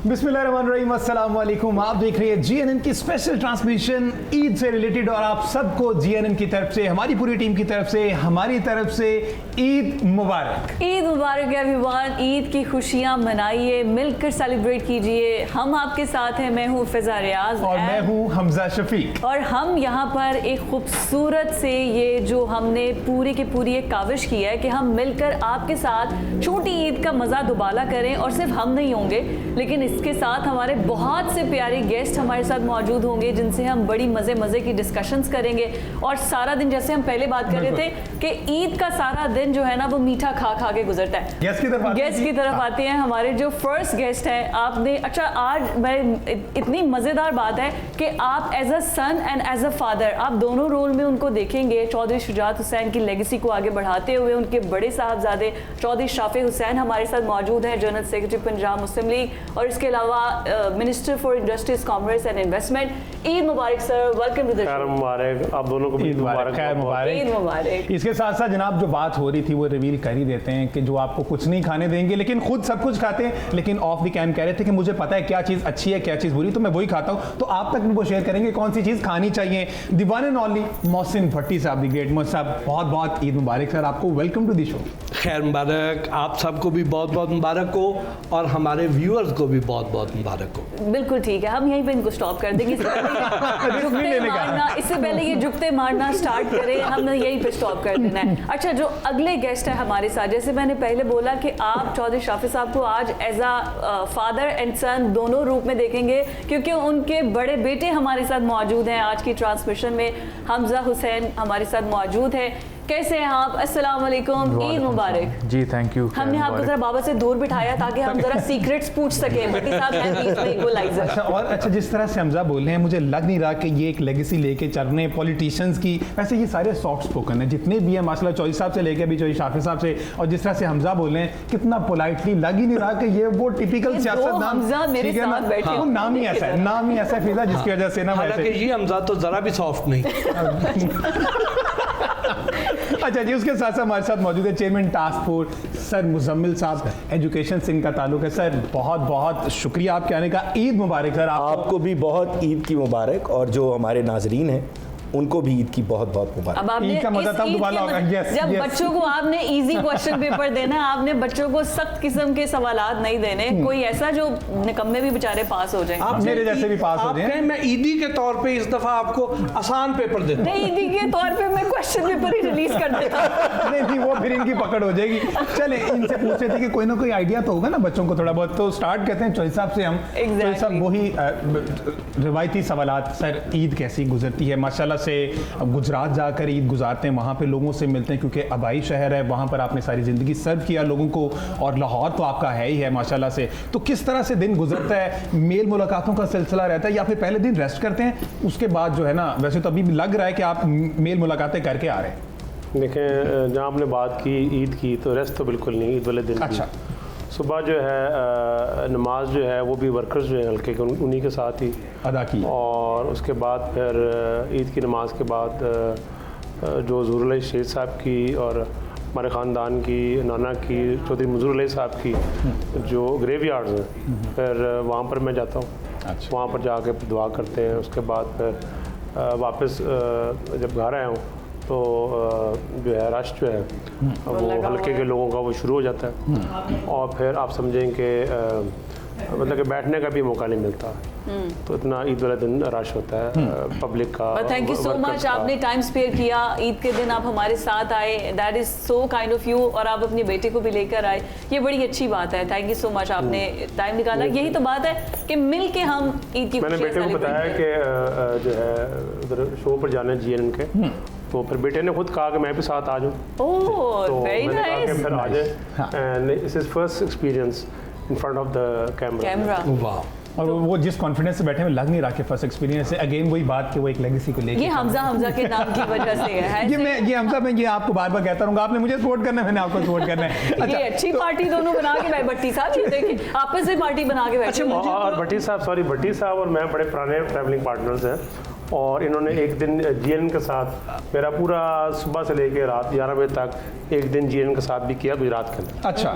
बिस्मिल्लाहिर्रहमानिर्रहीम, अस्सलाम वालेकुम। आप देख रहे हैं जीएनएन की स्पेशल ट्रांसमिशन ईद से रिलेटेड और आप सबको जीएनएन की तरफ से, हमारी पूरी टीम की तरफ से, हमारी तरफ से ईद मुबारक। ईद मुबारक एवरीवन। ईद की खुशियां मनाइए, मिलकर सेलिब्रेट कीजिए। हम आपके साथ हैं। मैं हूँ फिजा रियाज और मैं हूँ हमजा शफीक और हम यहाँ पर एक खूबसूरत से ये जो हमने पूरी की पूरी एक काविश की है कि हम मिलकर आपके साथ छोटी ईद का मज़ा दुबाला करें। और सिर्फ हम नहीं होंगे लेकिन इसके साथ हमारे बहुत से प्यारे गेस्ट हमारे साथ मौजूद होंगे जिनसे हम बड़ी मज़े की डिस्कशंस करेंगे। और सारा दिन जैसे हम पहले बात कर रहे थे कि ईद का सारा दिन जो है ना वो मीठा खा के गुजरता है। गेस्ट की तरफ आते हैं हमारे जो फर्स्ट गेस्ट हैं। आपने अच्छा आज मैं इतनी मज़ेदार बात है कि आप as a son and as a father आप दोनों रोल में उनको देखेंगे। चौधरी शुजात हुसैन की लेगेसी को आगे बढ़ाते हुए उनके बड़े साहबजादे चौधरी शाफे हुसैन हमारे साथ मौजूद हैं, जनरल सेक्रेटरी पंजाब मुस्लिम लीग, और इसके अलावा minister for industries commerce and investment. Eid मुबारक sir, welcome to the show. मुबारक आप दोनों को। ईद मुबारक, खैर मुबारक, ईद मुबारक। इसके साथ साथ जनाब जो बात हो रही थी वो रिवील कर ही देते हैं कि जो आपको कुछ नहीं खाने देंगे लेकिन खुद सब कुछ खाते हैं। लेकिन ऑफ द कैम कह रहे थे कि मुझे पता है क्या चीज़ अच्छी है क्या चीज़ बुरी, तो मैं वही खाता हूँ। तो आप तक वो शेयर करेंगे कौन सी चीज़ खानी चाहिए। The one and only Mohsin Bhatti साहब, द ग्रेट मोहसिन साहब, बहुत बहुत ईद मुबारक सर आपको। Welcome to the show. खैर मुबारक, आप सबको भी बहुत बहुत मुबारक हो और हमारे व्यूअर्स को भी बहुत बहुत मुबारक हो। बिल्कुल ठीक है, हम यहीं पे इनको स्टॉप कर देंगे। इससे पहले ये जुगते मारना स्टार्ट करें, हमने यहीं पे स्टॉप कर देना है। अच्छा, जो अगले गेस्ट है हमारे साथ, जैसे मैंने पहले बोला कि आप चौधरी शाफी साहब को आज एज अ फादर एंड सन दोनों रूप में देखेंगे क्योंकि उनके बड़े बेटे हमारे साथ मौजूद हैं। आज की ट्रांसमिशन में हमजा हुसैन हमारे साथ मौजूद है। कैसे हैं आप? अस्सलाम वालेकुम, ईद मुबारक। जी थैंक यू। हमने आपको जरा बाबा से दूर बिठाया ताकि हम जरा सीक्रेट्स पूछ सकें। भट्टी साहब हैं बीच में इक्वलाइजर। अच्छा, और अच्छा जिस तरह से हमजा बोल रहे हैं मुझे लग नहीं रहा कि ये एक लेगेसी लेके चल रहे हैं पॉलिटिशियंस की। वैसे ये सारे सॉफ्ट स्पोकन है जितने भी हैं, माशाल्लाह चौधरी साहब से लेके अभी चौधरी शाफी साहब से, और जिस तरह से हमजा बोल रहे हैं कितना पोलाइटली, लग ही नहीं रहा कि ये वो टिपिकल सियासतदान, मेरे साथ बैठे हैं। नाम ही ऐसा है, नाम ही ऐसा फिजा जिसकी वजह से ना हालांकि ये हमजा तो जरा भी सॉफ्ट नहीं। अच्छा जी, उसके साथ साथ हमारे साथ मौजूद है chairman task force sir Muzammil साहब, एजुकेशन से इनका ताल्लुक है। सर बहुत बहुत शुक्रिया आपके आने का। ईद मुबारक सर आपको भी बहुत ईद की मुबारक, और जो हमारे नाजरीन हैं उनको भी ईद की बहुत बहुत मुबारक। अब आपने ईद का मजा तब दुबारा होगा। जब बच्चों को आपने इजी क्वेश्चन पेपर देना, आपने बच्चों को सख्त किस्म के सवालात नहीं देने, कोई ऐसा जो निकम्मे भी बेचारे पास हो जाए। आप मेरे जैसे भी पास हो जाए। मैं ईदी के तौर पे इस दफा आपको आसान पेपर देता हूं। नहीं, ईदी के तौर पे मैं क्वेश्चन पेपर ही रिलीज कर देता हूं। नहीं, वो फिर इनकी पकड़ हो जाएगी। चले इनसे पूछ रहे थे कि कोई ना कोई आइडिया तो होगा ना बच्चों को थोड़ा बहुत, तो स्टार्ट करते हैं चौधरी साहब से हम। चौधरी साहब वही रिवायती सवालात। सर ईद कैसी गुजरती है? माशाल्लाह से गुजरात जाकर ईद गुजारते हैं, वहाँ पे लोगों से मिलते हैं क्योंकि आबाई शहर है, वहाँ पर आपने सारी ज़िंदगी सर्व किया लोगों को, और लाहौर तो आपका है ही है माशाल्लाह से। तो किस तरह से दिन गुजरता है? मेल मुलाकातों का सिलसिला रहता है या फिर पहले दिन रेस्ट करते हैं, उसके बाद जो है ना, वैसे तो अभी लग रहा है कि आप मेल मुलाकातें करके आ रहे हैं। देखें, जहाँ आपने बात की ईद की, तो रेस्ट तो बिल्कुल नहीं ईद वाले दिन। अच्छा, सुबह जो है नमाज जो है वो भी वर्कर्स जो है हल्के के उन्हीं के साथ ही अदा की, और उसके बाद फिर ईद की नमाज के बाद जो ज़ुरुल शेख साहब की और हमारे ख़ानदान की नाना की चौधरी मंजूर साहब की जो ग्रेवयार्ड्स हैं, फिर वहाँ पर मैं जाता हूँ। अच्छा, वहाँ पर जाके दुआ करते हैं। उसके बाद फिर वापस जब घर आया हूँ तो जो है रश जो है वो हल्के के लोगों का वो शुरू हो जाता है, और फिर आप समझें कि मतलब कि बैठने का भी मौका नहीं मिलता। तो इतना ईद वाला दिन रश होता है पब्लिक का। थैंक यू सो मच, आपने टाइम स्पेयर किया, ईद के दिन आप हमारे साथ आए, that is so kind of you, और आप अपने बेटे को भी लेकर आए, ये बड़ी अच्छी बात है। थैंक यू सो मच, आपने टाइम निकाला। यही तो बात है कि मिल के हम ईद की मैंने बेटे को बताया कि जो है उधर शो पर जाना है जीएनएन के, तो फिर बेटे ने खुद कहा कि मैं भी साथ आ जाऊँ। Oh very nice. फिर आ जाए, and this is first experience in front of the camera. वाह, और वो जिस कॉन्फिडेंस से बैठे हैं लग नहीं रहा कि फर्स्ट एक्सपीरियंस है। अगेन वही बात कि वो एक लेगेसी को लेके, ये हमजा के नाम की वजह से है। ये हमजा, मैं ये आपको बार बार कहता रहूंगा, आपने मुझे सपोर्ट करना है, मैंने आपको सपोर्ट करना है। अच्छा, ये अच्छी पार्टी दोनों बना के बैठे, भट्टी साहब ये देखिए आपस में पार्टी बना के बैठे। और भट्टी साहब और मैं बड़े पुराने ट्रैवलिंग पार्टनर्स हैं, और इन्होंने एक दिन जीएन के साथ मेरा पूरा सुबह से लेकर रात 11 बजे तक एक दिन जीएन के साथ भी किया गुजरात के अंदर। अच्छा,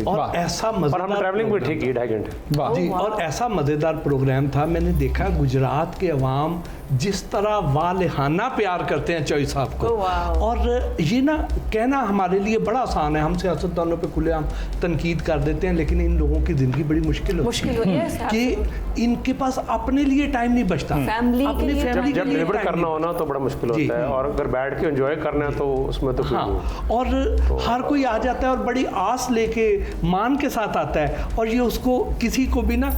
और वाह, ऐसा और हम मजेदार ट्रैवलिंग भी प्रोग्राम ठीक की 2.5 घंटे। वाह। जी, और ऐसा मज़ेदार प्रोग्राम था। मैंने देखा गुजरात के अवाम जिस तरह वालिहाना प्यार करते हैं चौई साहब को, और ये ना कहना हमारे लिए बड़ा आसान है, हम सियासतदानों पे खुलेआम तनकीद कर देते हैं, लेकिन इन लोगों की ज़िंदगी बड़ी मुश्किल होती है कि इनके पास अपने लिए टाइम नहीं बचता, फैमिली अपनी फैमिली जब डिलीवर करना होना तो बड़ा मुश्किल होता है, और अगर बैठ के एंजॉय करना है तो उसमें तो हाँ, और हर कोई आ जाता है और बड़ी आस लेके मान के साथ आता है, और ये उसको किसी को भी ना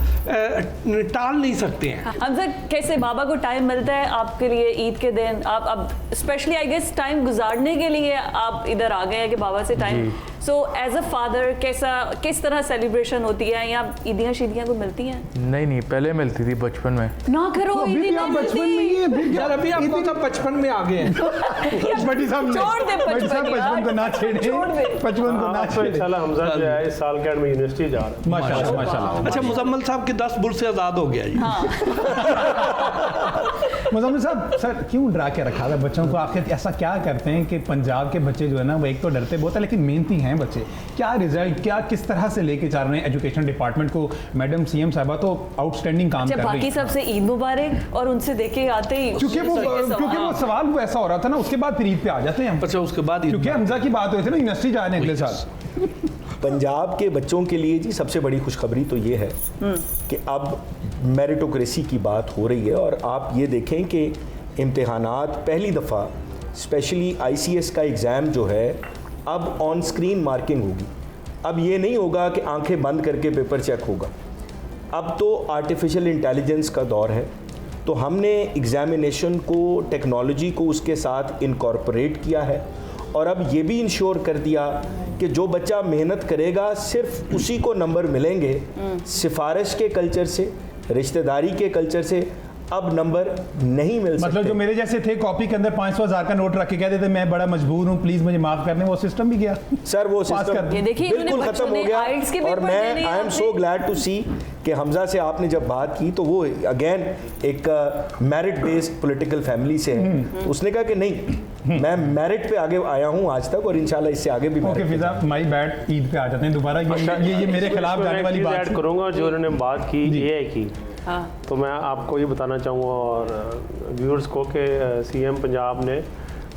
टाल नहीं सकते हैं। हमजा, कैसे बाबा को टाइम मिलता है आपके लिए ईद के दिन? आप अब स्पेशली आई गेस टाइम गुजारने के लिए आप इधर आ गए हैं कि बाबा से time, so as a father किस तरह सेलिब्रेशन होती है, या ईदियाँ शीदियाँ को मिलती हैं? नहीं, पहले मिलती थी बचपन में। ना करो, तो अभी भी आप बचपन में ही हैं? यार अभी आप तो बचपन में आ गए हैं। बटी साहब छोड़ दे बचपन को ना छेड़े, बचपन को ना तो छेड़े। इंशाल्लाह हमजा जो है इस साल के एंड में यूनिवर्सिटी जा रहा है। माशाल्लाह, माशाल्लाह। अच्छा, मुजम्मल साहब के 10 बुर से आज़ाद हो गया जी। मुजम्मिल साहब, सर क्यों डरा के रखा है बच्चों को? आखिर ऐसा क्या करते हैं कि पंजाब के बच्चे जो है ना वो एक तो डरते बहुत है लेकिन मेहनती हैं बच्चे? क्या रिजल्ट, क्या किस तरह से लेके जा रहे हैं एजुकेशन डिपार्टमेंट को? मैडम सीएम साहबा तो आउटस्टैंडिंग काम कर रही बाकी हैं। सबसे ईद मुबारक, और उनसे देखे आते ही क्योंकि वो सवाल वो ऐसा हो रहा था ना, उसके बाद फिर ईद पे आ जाते हैं हम। अच्छा, उसके बाद क्योंकि हमजा की बात हुई थी ना यूनिवर्सिटी जा रहे हैं अगले साल। पंजाब के बच्चों के लिए जी सबसे बड़ी खुशखबरी तो ये है कि अब मेरिटोक्रेसी की बात हो रही है, और आप ये देखें कि इम्तिहानात पहली दफ़ा स्पेशली आईसीएस का एग्ज़ाम जो है अब ऑन स्क्रीन मार्किंग होगी। अब ये नहीं होगा कि आंखें बंद करके पेपर चेक होगा, अब तो आर्टिफिशियल इंटेलिजेंस का दौर है। तो हमने एग्ज़ामिनेशन को, टेक्नोलॉजी को उसके साथ इनकॉर्पोरेट किया है, और अब ये भी इंश्योर कर दिया कि जो बच्चा मेहनत करेगा सिर्फ उसी को नंबर मिलेंगे। सिफारिश के कल्चर से, रिश्तेदारी के कल्चर से अब नंबर नहीं मिल सकते। मतलब जो मेरे जैसे थे कॉपी के अंदर 500,000 का नोट रख के कहते थे मैं बड़ा मजबूर हूँ, प्लीज मुझे माफ करने, वो सिस्टम भी गया सर, वो पास कर सिस्टम ये देखिए, बिल्कुल इन्होंने खत्म हो बच्चों ने IELTS के गया। और पेपर मैं देने I am so glad to see कि हमजा से आपने जब बात की तो वो अगेन एक मेरिट बेस्ड पॉलिटिकल फैमिली से है, तो उसने कहा कि नहीं, मैं मेरिट पे आगे आया हूँ आज तक, और इंशाल्लाह इससे आगे भी। Okay Fiza, my bad, Eid पे आ जाते हैं दोबारा। ये मेरे खिलाफ जाने वाली बात ऐड है। करूँगा जो उन्होंने बात की एआई की, तो मैं आपको ये बताना चाहूँगा और व्यूअर्स को कि सीएम पंजाब ने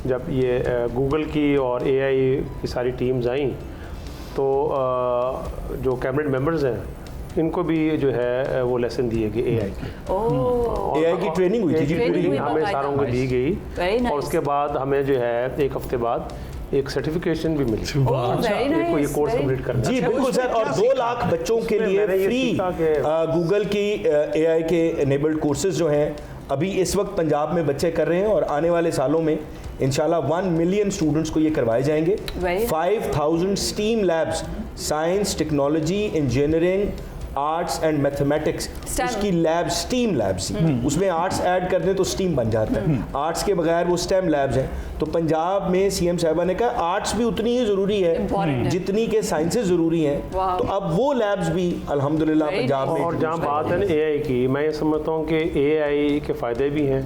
जब ये गूगल की और एआई की सारी टीम्स आई, तो जो कैबिनेट मेंबर्स हैं इनको भी जो है वो लेसन दिए गए एआई की। एआई की ट्रेनिंग हुई थी जी, ट्रेनिंग हमें सारों को दी गई, Very nice. और उसके बाद हमें जो है एक हफ्ते बाद एक सर्टिफिकेशन भी मिली। very ये कोई nice, कोर्स very- कंप्लीट करना। जी बिल्कुल सर, और 2 लाख बच्चों के उसमें लिए मैंने ये फ्री सीखा कि- गूगल की एआई के एनेबल्ड कोर्सेज जो हैं अभी इस वक्त पंजाब में बच्चे कर रहे हैं, और आने वाले सालों में इंशाल्लाह 1 मिलियन स्टूडेंट्स को ये करवाए जाएंगे। Very nice. 5000 steam labs, science, technology, engineering, arts and mathematics, STEM. उसकी लैब स्टीम लैब्स, उसमें आर्ट्स ऐड कर दें तो स्टीम बन जाता है। आर्ट्स के बगैर वो स्टेम लैब्स हैं। तो पंजाब में सीएम साहबा ने कहा आर्ट्स भी उतनी ही ज़रूरी Important है है। जितनी के साइंसेस ज़रूरी हैं। Wow. तो अब वो लैब्स भी अल्हम्दुलिल्लाह Very पंजाब में और जहाँ बात है ना एआई की, मैं ये समझता हूँ कि एआई के फ़ायदे भी हैं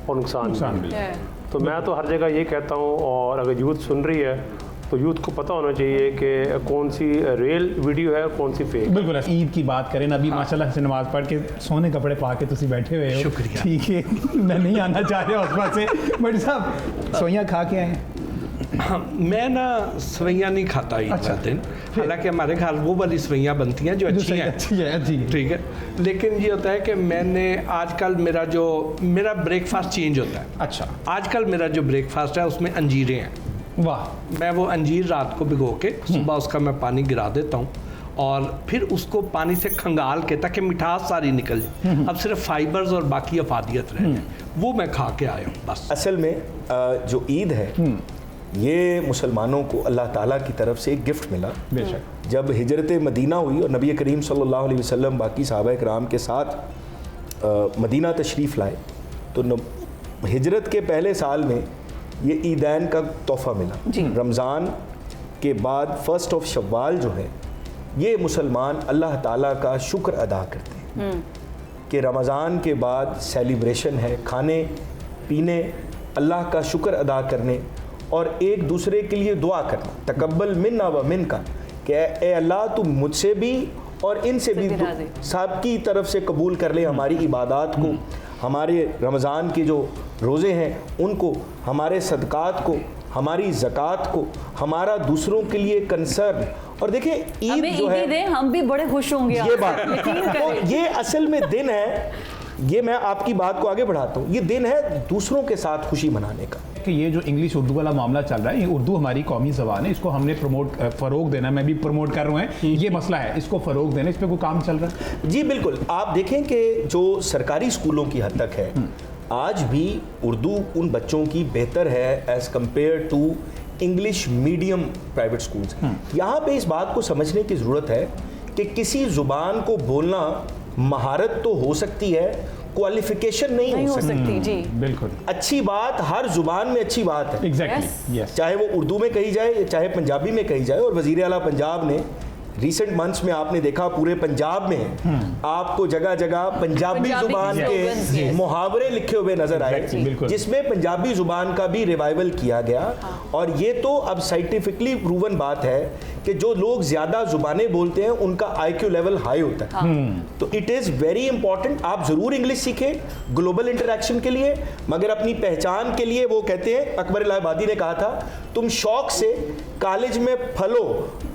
और नुकसान भी हैं। तो मैं तो हर जगह ये कहता हूँ, और अगर यूथ सुन रही है तो यूथ को पता होना चाहिए कि कौन सी रियल वीडियो है और कौन सी फेक। बिल्कुल ऐसे। ईद की बात करें ना, अभी माशाल्लाह से नमाज पढ़ के सोने कपड़े पा के तुसी बैठे हुए हो, शुक्रिया। ठीक है। मैं नहीं आना चाह रहा उस बात से, बट साहब सोइयां खा के आए? मैं ना सवैयाँ नहीं खाता ईद अच्छा, का दिन, हालांकि हमारे घर वो वाली सवैयाँ बनती हैं जो अच्छी हैं, अच्छी है, अच्छी है। ठीक है। लेकिन ये होता है कि मैंने आजकल मेरा ब्रेकफास्ट चेंज होता है। अच्छा, आजकल मेरा जो ब्रेकफास्ट है उसमें अंजीरें हैं। वाह। मैं वो अंजीर रात को भिगो के सुबह उसका मैं पानी गिरा देता हूँ, और फिर उसको पानी से खंगाल के, ताकि मिठास सारी निकल जाए, अब सिर्फ फाइबर्स और बाकी अफादियत रह जाए, वो मैं खा के आया हूँ बस। असल में जो ईद है ये मुसलमानों को अल्लाह ताला की तरफ से एक गिफ्ट मिला। बेशक। जब हिजरत मदीना हुई और नबी करीम सल्लल्लाहु अलैहि वसल्लम बाकी सहाबा कराम के साथ मदीना तशरीफ़ लाए, तो हिजरत के पहले साल में ये ईदैन का तोहफ़ा मिला। रमज़ान के बाद 1 शव्वाल जो है, ये मुसलमान अल्लाह ताला का शुक्र अदा करते हैं। कि रमज़ान के बाद सेलिब्रेशन है, खाने पीने, अल्लाह का शुक्र अदा करने और एक दूसरे के लिए दुआ करना, तकब्बल मिन्ना व मिनका, कि ए अल्लाह तुम मुझसे भी और इनसे भी सब की तरफ से कबूल कर ले हमारी इबादत को, हमारे रमज़ान के जो रोज़े हैं उनको, हमारे सदक़ात को, हमारी ज़कात को, हमारा दूसरों के लिए कंसर्न। और देखिए ईद जो है हम भी बड़े खुश होंगे ये बात तो ये असल में दिन है, ये मैं आपकी बात को आगे बढ़ाता हूँ, ये दिन है दूसरों के साथ खुशी मनाने का। कि ये जो इंग्लिश उर्दू वाला मामला चल रहा है, ये उर्दू हमारी कौमी ज़बान है, इसको हमने फ़रोग देना, मैं भी प्रमोट कर रहा हूँ, ये मसला है, इसको फ़रोग देना, इस पर कोई काम चल रहा है? जी बिल्कुल, आप देखें कि जो सरकारी स्कूलों की हद तक है आज भी उर्दू उन बच्चों की बेहतर है as compared to English medium private schools. यहाँ पे इस बात को समझने की ज़रूरत है कि किसी ज़ुबान को बोलना महारत तो हो सकती है, क्वालिफिकेशन नहीं हो सकती। जी बिल्कुल, अच्छी बात हर जुबान में अच्छी बात है, एग्जैक्टली, यस, चाहे वो उर्दू में कही जाए चाहे पंजाबी में कही जाए। और वज़ीर आला पंजाब ने रिसेंट मंथ्स में आपने देखा पूरे पंजाब में आपको जगह जगह पंजाबी जुबान के मुहावरे लिखे हुए नजर आए, जिसमें पंजाबी जुबान का भी रिवाइवल किया गया। और ये तो अब साइंटिफिकली प्रूवन बात है कि जो लोग ज्यादा जुबानें बोलते हैं उनका IQ लेवल हाई होता है। तो इट इज़ वेरी इंपॉर्टेंट, आप ज़रूर इंग्लिश सीखें ग्लोबल इंटरेक्शन के लिए, मगर अपनी पहचान के लिए। वो कहते हैं, अकबर इलाहाबादी ने कहा था, तुम शौक से कॉलेज में फलो,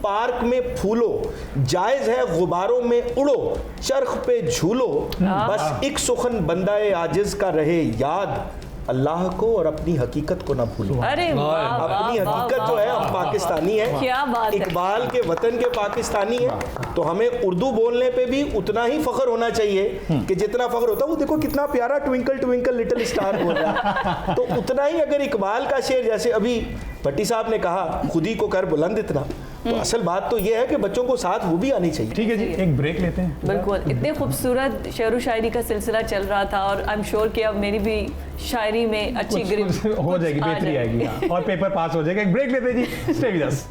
पार्क में फूलो, जायज़ है गुबारों में उड़ो, चरख पे झूलो, बस एक सुखन बंदाए आजिज का रहे याद, अल्लाह को और अपनी हकीकत को ना भूलो। अरे अपनी हकीकत जो है हम पाकिस्तानी है, क्या बात है। इकबाल के वतन के पाकिस्तानी है, तो हमें उर्दू बोलने पे भी उतना ही फख्र होना चाहिए कि जितना फख्र होता है। वो देखो कितना प्यारा ट्विंकल ट्विंकल लिटिल स्टार बोल रहा है, तो उतना ही अगर इकबाल का शेर, जैसे अभी भट्टी साहब ने कहा, खुद ही को कर बुलंद इतना, तो असल बात तो ये है कि बच्चों को साथ वो भी आनी चाहिए। ठीक है जी, एक ब्रेक लेते हैं। बिल्कुल, इतने खूबसूरत शेर व शायरी का सिलसिला चल रहा था और आई एम श्योर कि अब मेरी भी शायरी में अच्छी ग्रिप हो जाएगी, बेहतरी आएगी, हाँ, और पेपर पास हो जाएगा। एक ब्रेक लेते हैं जी, stay with us.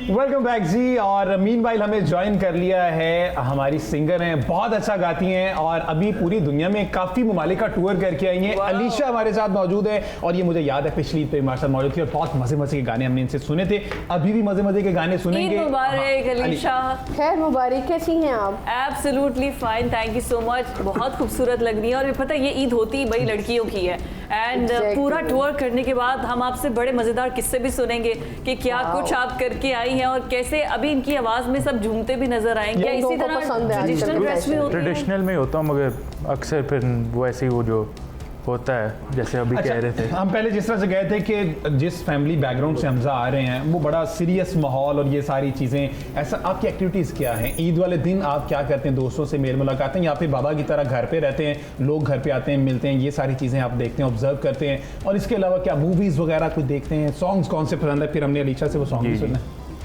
Welcome back जी। और मीनवाइल हमें ज्वाइन कर लिया है हमारी सिंगर हैं, बहुत अच्छा गाती हैं और अभी पूरी दुनिया में काफ़ी ममालिक का टूर करके आई हैं। अलीशा हमारे साथ मौजूद है और ये मुझे याद है पिछली पे हमारे साथ मौजूद थी और बहुत मज़े मज़े के गाने हमने इनसे सुने थे, अभी भी मज़े मज़े के गाने सुनेंगे। ईद मुबारक अलीशा। खैर मुबारक, कैसी हैं आप? Absolutely fine, thank you so much. बहुत खूबसूरत लग रही है और पता है ये ईद होती ही बड़ी लड़कियों की है एंड पूरा टूर करने के बाद हम आपसे बड़े मज़ेदार किस्से भी सुनेंगे कि क्या कुछ आप करके आई हैं और कैसे अभी इनकी आवाज़ में सब झूमते भी नजर आएंगे। इसी तरह ट्रेडिशनल ड्रेस में होती है? ट्रेडिशनल में होता हूँ मगर अक्सर फिर वो ऐसे ही वो जो होता है जैसे अभी कह रहे थे। हम पहले जिस तरह से गए थे कि जिस फैमिली बैकग्राउंड से हमजा आ रहे हैं वो बड़ा सीरियस माहौल और ये सारी चीज़ें, ऐसा आपकी एक्टिविटीज़ क्या हैं? ईद वाले दिन आप क्या करते हैं? दोस्तों से मेल मुलाकातें या फिर बाबा की तरह घर पे रहते हैं, लोग घर पे आते हैं मिलते हैं, ये सारी चीज़ें आप देखते हैं, ऑब्जर्व करते हैं? और इसके अलावा क्या मूवीज़ वगैरह कुछ देखते हैं? सॉन्ग्स कौन से पसंद है? फिर हमने अलीशा से वो सॉन्ग भी सुने।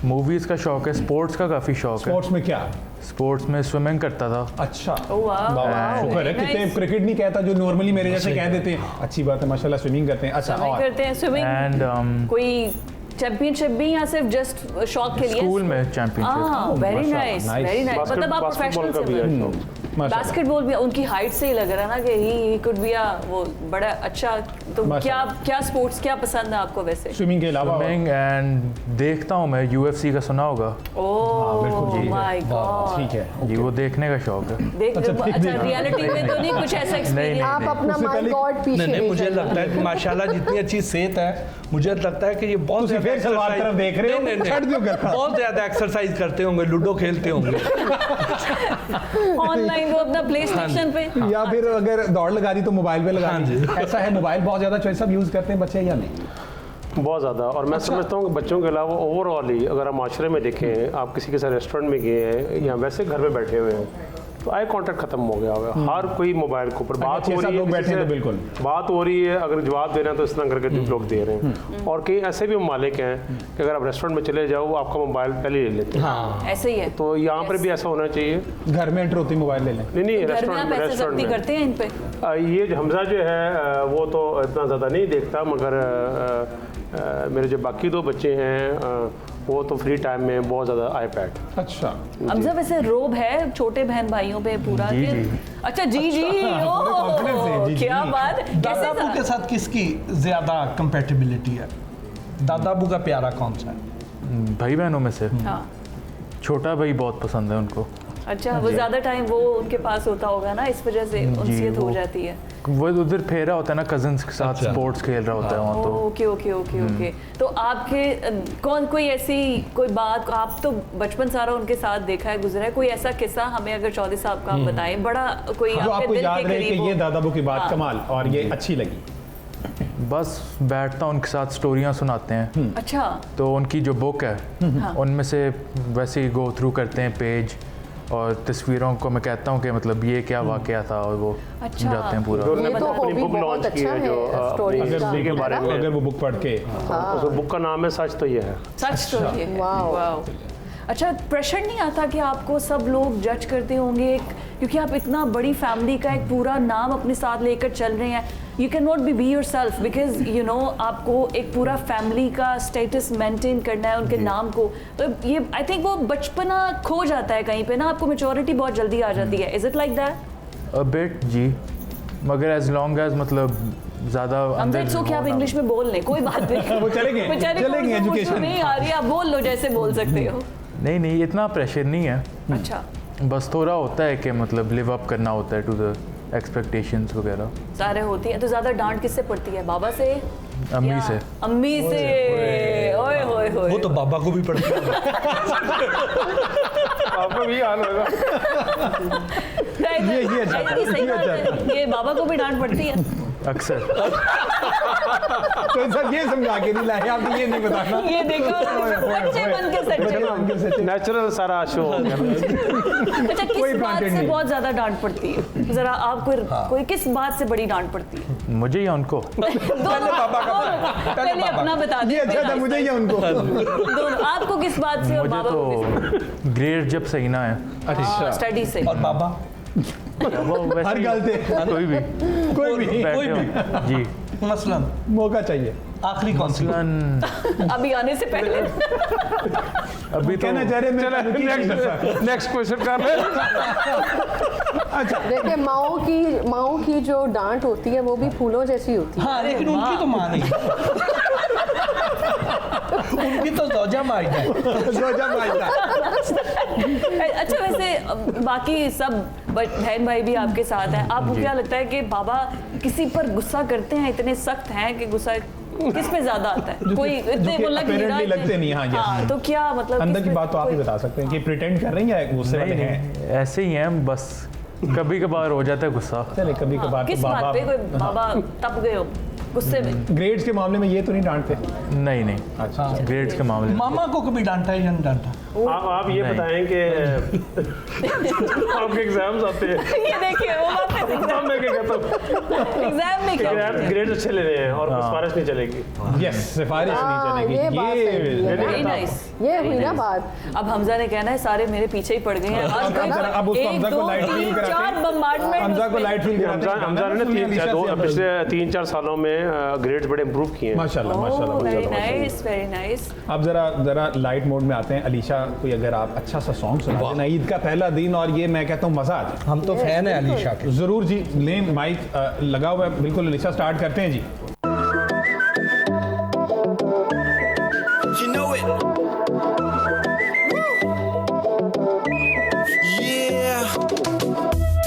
मूवीज़ का शौक है, स्पोर्ट्स का काफ़ी शौक है। स्पोर्ट्स में क्या? स्पोर्ट्स में स्विमिंग करता था। अच्छा, वाह, शुक्र है, कितने क्रिकेट नहीं कहता जो नॉर्मली मेरे जैसे कह देते हैं। अच्छी बात है, माशाल्लाह स्विमिंग करते हैं। अच्छा, और करते हैं स्विमिंग एंड कोई चैंपियनशिप भी या सिर्फ जस्ट शौक के लिए? स्कूल में championship. Very nice, very nice. मतलब आप प्रोफेशनल का भी है शौक। बास्केटबॉल भी उनकी हाइट से ही लग रहा है ना कि ही कुड बी वो बड़ा अच्छा। तो क्या स्पोर्ट्स क्या पसंद है आपको वैसे? स्विमिंग के अलावा स्विमिंग एंड देखता हूँ मैं, UFC का सुना होगा। ओह माय गॉड, ठीक है जी, वो देखने का शौक है। अच्छा रियलिटी में तो नहीं कुछ ऐसा एक्सपीरियंस? आप अपना माय गॉड पीछे नहीं, मुझे लगता है कि माशाल्लाह जितनी अच्छी सेहत है, मुझे लगता है कि ये बहुत फिर सलवार तरफ देख रहे हो, छੱਡ दियो घर का। बहुत ज्यादा एक्सरसाइज करते होंगे, लूडो खेलते होंगे ऑनलाइन वो अपना प्ले स्टेशन पे, या फिर अगर दौड़ लगा दी तो मोबाइल पे लगा दी। ऐसा है, मोबाइल बहुत ज्यादा चॉइस सब यूज करते हैं बच्चे या नहीं? बहुत ज़्यादा। और मैं समझता हूँ कि बच्चों के अलावा ओवरऑल ही अगर आप माशरे में देखें, आप किसी के साथ रेस्टोरेंट में गए हैं या वैसे घर में बैठे हुए हैं, तो आई कांटेक्ट खत्म हो गया होगा, हर कोई मोबाइल के ऊपर बात हो रही है, लोग बैठे हैं तो किसी से बिल्कुल बात हो रही है, अगर जवाब दे रहे हैं तो इस तरह करके लोग दे रहे हैं। और कई ऐसे भी मालिक हैं कि अगर आप रेस्टोरेंट में चले जाओ वो आपका मोबाइल पहले ले लेते हैं। हाँ ऐसे ही है। तो यहाँ पर भी ऐसा होना चाहिए। घर में एंटर होती मोबाइल ले लें। नहीं घर में आप ऐसे सख्ती करते हैं इन पे? ये जो हमजा जो है वो तो इतना ज़्यादा नहीं देखता, मगर मेरे जो बाकी दो बच्चे हैं वो तो फ्री टाइम में बहुत ज़्यादा आईपैड। अच्छा हमजा वैसे रोब है छोटे बहन भाइयों पे पूरा जी, कि- जी। अच्छा जी जी confidence है, जी, क्या जी। बात, दादा कैसे अबू के साथ किसकी ज्यादा कंपेटिबिलिटी है? दादा अबू का प्यारा कौन सा है? भाई बहनों में से हाँ छोटा भाई बहुत पसंद है उनको। अच्छा, वो ज्यादा टाइम वो उनके पास होता होगा ना, इस वजह से उनसीयत हो वो- जाती है। वो उधर फेरा होता है ना, कजन्स के साथ अच्छा। स्पोर्ट्स खेल रहा होता है वहाँ तो। Okay okay okay okay. तो आपके कौन कोई ऐसी कोई बात, आप तो बचपन सारा उनके साथ देखा है, गुजरा है, कोई ऐसा किस्सा हमें अगर चौधरी साहब का आप बताएं, बड़ा कोई जो आपके आपको दिल याद के रहे कि करीब ये हो? दादाबू की बात हाँ। कमाल और ये अच्छी लगी। बस बैठता हूँ उनके साथ, स्टोरियाँ सुनाते हैं। अच्छा तो उनकी जो बुक है उनमें से वैसे ही गो थ्रू करते हैं पेज, और तस्वीरों को मैं कहता हूँ कि मतलब ये क्या वाकया था, और वो अच्छा। समझाते हैं पूरा। ये तो अपनी हॉबी बुक बहुत लॉन्च की अच्छा है है जो स्टोरीज अपनी का, हिस्ट्री के बारे है ना? में। अगर वो बुक पढ़ के उस बुक का नाम है सच तो ये है। सच तो ये है। वाओ। वाओ। अच्छा, प्रेशर नहीं आता कि आपको सब लोग जज करते होंगे, क्योंकि आप इतना बड़ी फैमिली का एक पूरा नाम अपने साथ लेकर चल रहे हैं, you can not be your self because you know आपको एक पूरा फैमिली का स्टेटस मेंटेन करना है उनके नाम को। तो ये आई थिंक वो बचपना खो जाता है कहीं पे ना, आपको मेच्योरिटी बहुत जल्दी आ जाती है। Is it like that? A bit जी, मगर एज लॉन्ग एज मतलब ज़्यादा हमसे सो कि आप इंग्लिश में बोल लें, कोई बात नहीं। वो चलेंगे, बेचारे को चलेंगे, उर्दू education। नहीं आ रही, आप बोल लो जैसे बोल सकते हो। नहीं इतना प्रेशर नहीं है, अच्छा, बस थोड़ा होता है कि मतलब लिव अप करना होता है टू द एक्सपेक्टेशंस वगैरह। सारे होती है। तो ज्यादा डांट किससे पड़ती है, बाबा से? अम्मी या से। अम्मी से। ओए होए होए। वो तो बाबा को भी पड़ता है। आपका भी हाल होगा। ये अच्छा था, सही ये बात अच्छा है, ये बाबा को भी डांट पड़ती है। अक्सर तो सर ये समझा के नहीं लाए, आपने ये नहीं बताना। ये देखो, बच्चे बन के सच्चे। नेचुरल सारा शो हो गया। अच्छा, कोई किस बात planted से नहीं। बहुत ज्यादा डांट पड़ती है? जरा आप कोई किस बात से बड़ी डांट पड़ती है? मुझे या उनको? दोनों पहले अपना बता ये दीजिए। अच्छा था मुझे या उनको। दोनों, आपको किस बात से और मुझे बाबा को किस बात तो ग्रेड जब सही ना है से? स्टडी से। और बाबा वो वैसे हर ही गल से कोई भी कोई भी बैठे कोई हो। भी। जी मसलन मौका चाहिए। आखिरी कौन सी? मसलन अभी आने से पहले। अभी तो कहना चाह रहे मैं नेक्स्ट क्वेश्चन कर ले। अच्छा देखिए माओ की जो डांट होती है वो भी फूलों जैसी होती है। हाँ लेकिन उनकी तो माँ नहीं। उनकी तो जोजा माई है। जोजा माइता। अच्छा, वैसे बाकी सब बहन भाई भी आपके साथ हैं, आपको क्या लगता है कि बाबा किसी पर गुस्सा करते हैं, इतने सख्त हैं कि गुस्सा किस पे ज्यादा आता है? कोई इतने कि मुल्लक हीरा apparently लगते नहीं, हाँ, yes। तो क्या मतलब अंदर किस की पे- बात तो आप ही कोई- बता सकते हैं कि प्रिटेंड कर रहे हैं या गुस्से वाले हैं। ऐसे ही हैं, बस कभी कभार हो जाता है गुस्सा। चले कभी हाँ, कभार किस तो बात पे कोई बाबा बाबा तप गए हो गुस्से में? ग्रेड्स के मामले में ये तो नहीं डांटते। नहीं अच्छा ग्रेड्स के मामले में मामा को कभी डांटा है या नहीं डांटा? आप ये नहीं। बताएं कि आपके एग्जाम्स आते हैं, ये देखिए वो वापस एग्जाम में क्या कहता हूँ, एग्जाम में क्या ग्रेड अच्छे ले रहे हैं और सिफारिश नहीं चलेगी। यस सिफारिश हाँ, नहीं चलेगी। ये बात सही है। Very nice. ये हुई ना बात। अब हमजा ने कहना है सारे मेरे पीछे ही पड़ गए हैं। आज अब उसको हमजा को लाइट फील कराते चार हैं। बम्बार्डमेंट हमजा को लाइट फील हमजा ने पिछले 3-4 सालों में ग्रेड्स बड़े इंप्रूव किए हैं। माशाल्लाह माशाल्लाह वेरी माशाल्लाह। Nice very nice. अब जरा लाइट मोड में आते हैं। अलीशा कोई अगर आप अच्छा सा सॉन्ग सुना देना, ईद का पहला दिन और ये मैं कहता हूँ मजा आ जाए। हम तो फैन है अलीशा के। जरूर जी, लें माइक लगा हुआ है बिल्कुल। अलीशा स्टार्ट करते हैं जी। You know it. Yeah.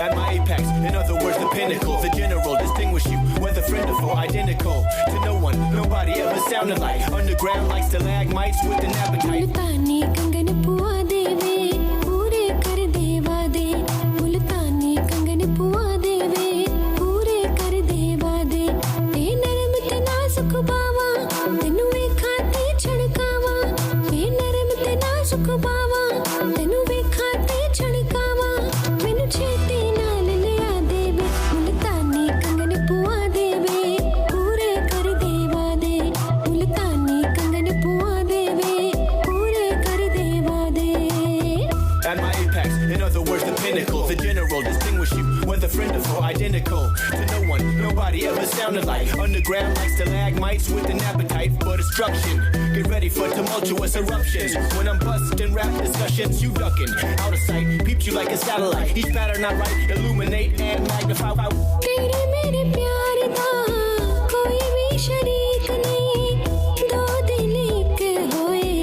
At my apex, in other words, the pinnacle, the general, distinguish you, whether friend or foe, identical to no one, nobody ever sounded like. Underground like stalagmites with an appetite. मुल्तानी कंगन पुआ देवे पूरे कर देवा दे, मुल्तानी कंगन पुआ देवे पूरे कर देवा दे, ते नरम ते नाजुक बावा तेनू वेखा ते छड़कावा, ते नरम ते नाजुक बावा तेनू वेखा ते छड़कावा, मैनू छे nobody ever sounded like. Underground like stalagmites with an appetite for destruction. Get ready for tumultuous eruptions. When I'm busting rap discussions, you ducking out of sight. Peeped you like a satellite. Each pattern I write, illuminate and magnify. तेरे मेरे प्यार दा कोई भी शरीक नहीं, दो दिल एक होए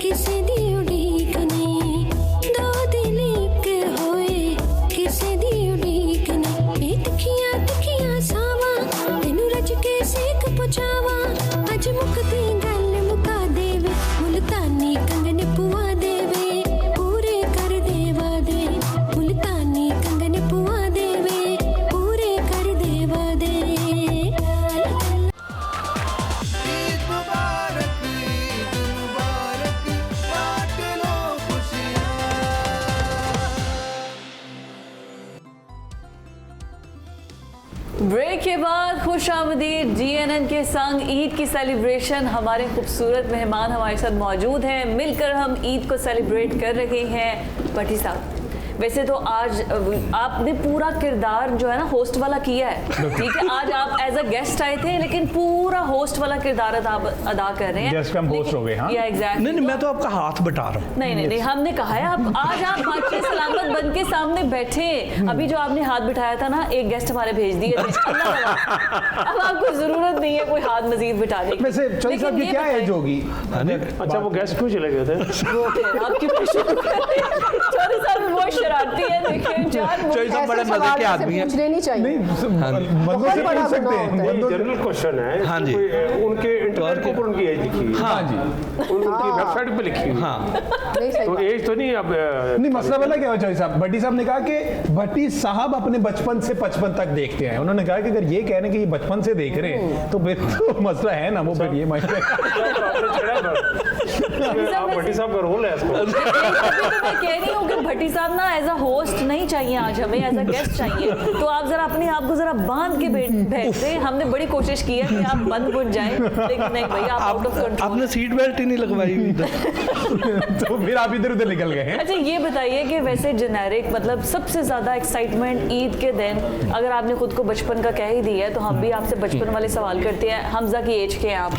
किसे दी उड़ीक नहीं, दो दिल एक होए किसे दी उड़ीक नहीं। ए तिखियां तिखियां सावा तेनू रच के सेक पहुंचावा, अज मुकदी गल मुका देवे, मुल्तानी कंगन पुआ देवे, पूरे कर देवा दे, मुल्तानी कंगन पुआ देवे, पूरे कर देवा दे। ब्रेक के बाद खुश आमदीद GNN के संग ईद की सेलिब्रेशन। हमारे खूबसूरत मेहमान हमारे साथ मौजूद हैं, मिलकर हम ईद को सेलिब्रेट कर रहे हैं। भट्टी साहब, वैसे तो आज आपने पूरा किरदार जो है ना होस्ट वाला किया है, ठीक है। आज आप एज अ गेस्ट आए थे, लेकिन पूरा होस्ट वाला किरदार अदा कर रहे हैं। गेस्ट हम होस्ट हो गए। हाँ, या एग्जैक्टली। नहीं, मैं तो आपका हाथ बटा रहा हूँ। नहीं, हमने कहा है आप आज आप बाकी सलामत बन के सामने बैठे। अभी जो आपने हाथ बिठाया था ना, एक गेस्ट हमारे भेज दिए थे। अब आपको जरूरत नहीं है कोई हाथ मजीद बिठाने की। वैसे चौधरी साहब की क्या एज होगी? अच्छा, वो गेस्ट क्यों चले गए थे? आपकी चौधरी साहब बहुत शरारती है, देखिए चौधरी साहब बड़े मजे के आदमी हैं। पूछने नहीं चाहिए। बंदों से पूछ सकते हैं। ये जनरल क्वेश्चन है। हाँ जी। उनके इंटरनेट के ऊपर उनकी एज लिखी है। हाँ जी, उनकी वेबसाइट पे लिखी हुई है। हाँ, नहीं सही तो बात। एज तो नहीं। अब नहीं, मसला वाला क्या है चौधरी साहब? भट्टी साहब ने कहा कि भट्टी साहब अपने बचपन से 55 तक देखते हैं। उन्होंने कहा कि अगर ये कह रहे हैं कि ये बचपन से देख रहे हैं तो फिर तो मसला है ना, वो फिर ये माइंड आप भट्टी साहब का रोल है इसको। मैं कह रही हूँ कि भट्टी साहब ना एज अ होस्ट नहीं चाहिए, आज हमें एज अ गेस्ट चाहिए। तो आप जरा अपने आप को जरा बांध के बैठते। हमने बड़ी कोशिश की है कि आप बंद बुझ जाएं, लेकिन नहीं भैया, आप आउट ऑफ कंट्रोल। आपने सीट बेल्ट ही नहीं लगवाई हुई इधर। तो फिर आप इधर उधर निकल गए हैं। अच्छा, ये बताइए कि वैसे जेनेरिक मतलब सबसे ज्यादा एक्साइटमेंट ईद के दिन, अगर आपने खुद को बचपन का कह ही दिया है तो हम भी आपसे बचपन वाले सवाल करते हैं। हमजा की एज के हैं आप,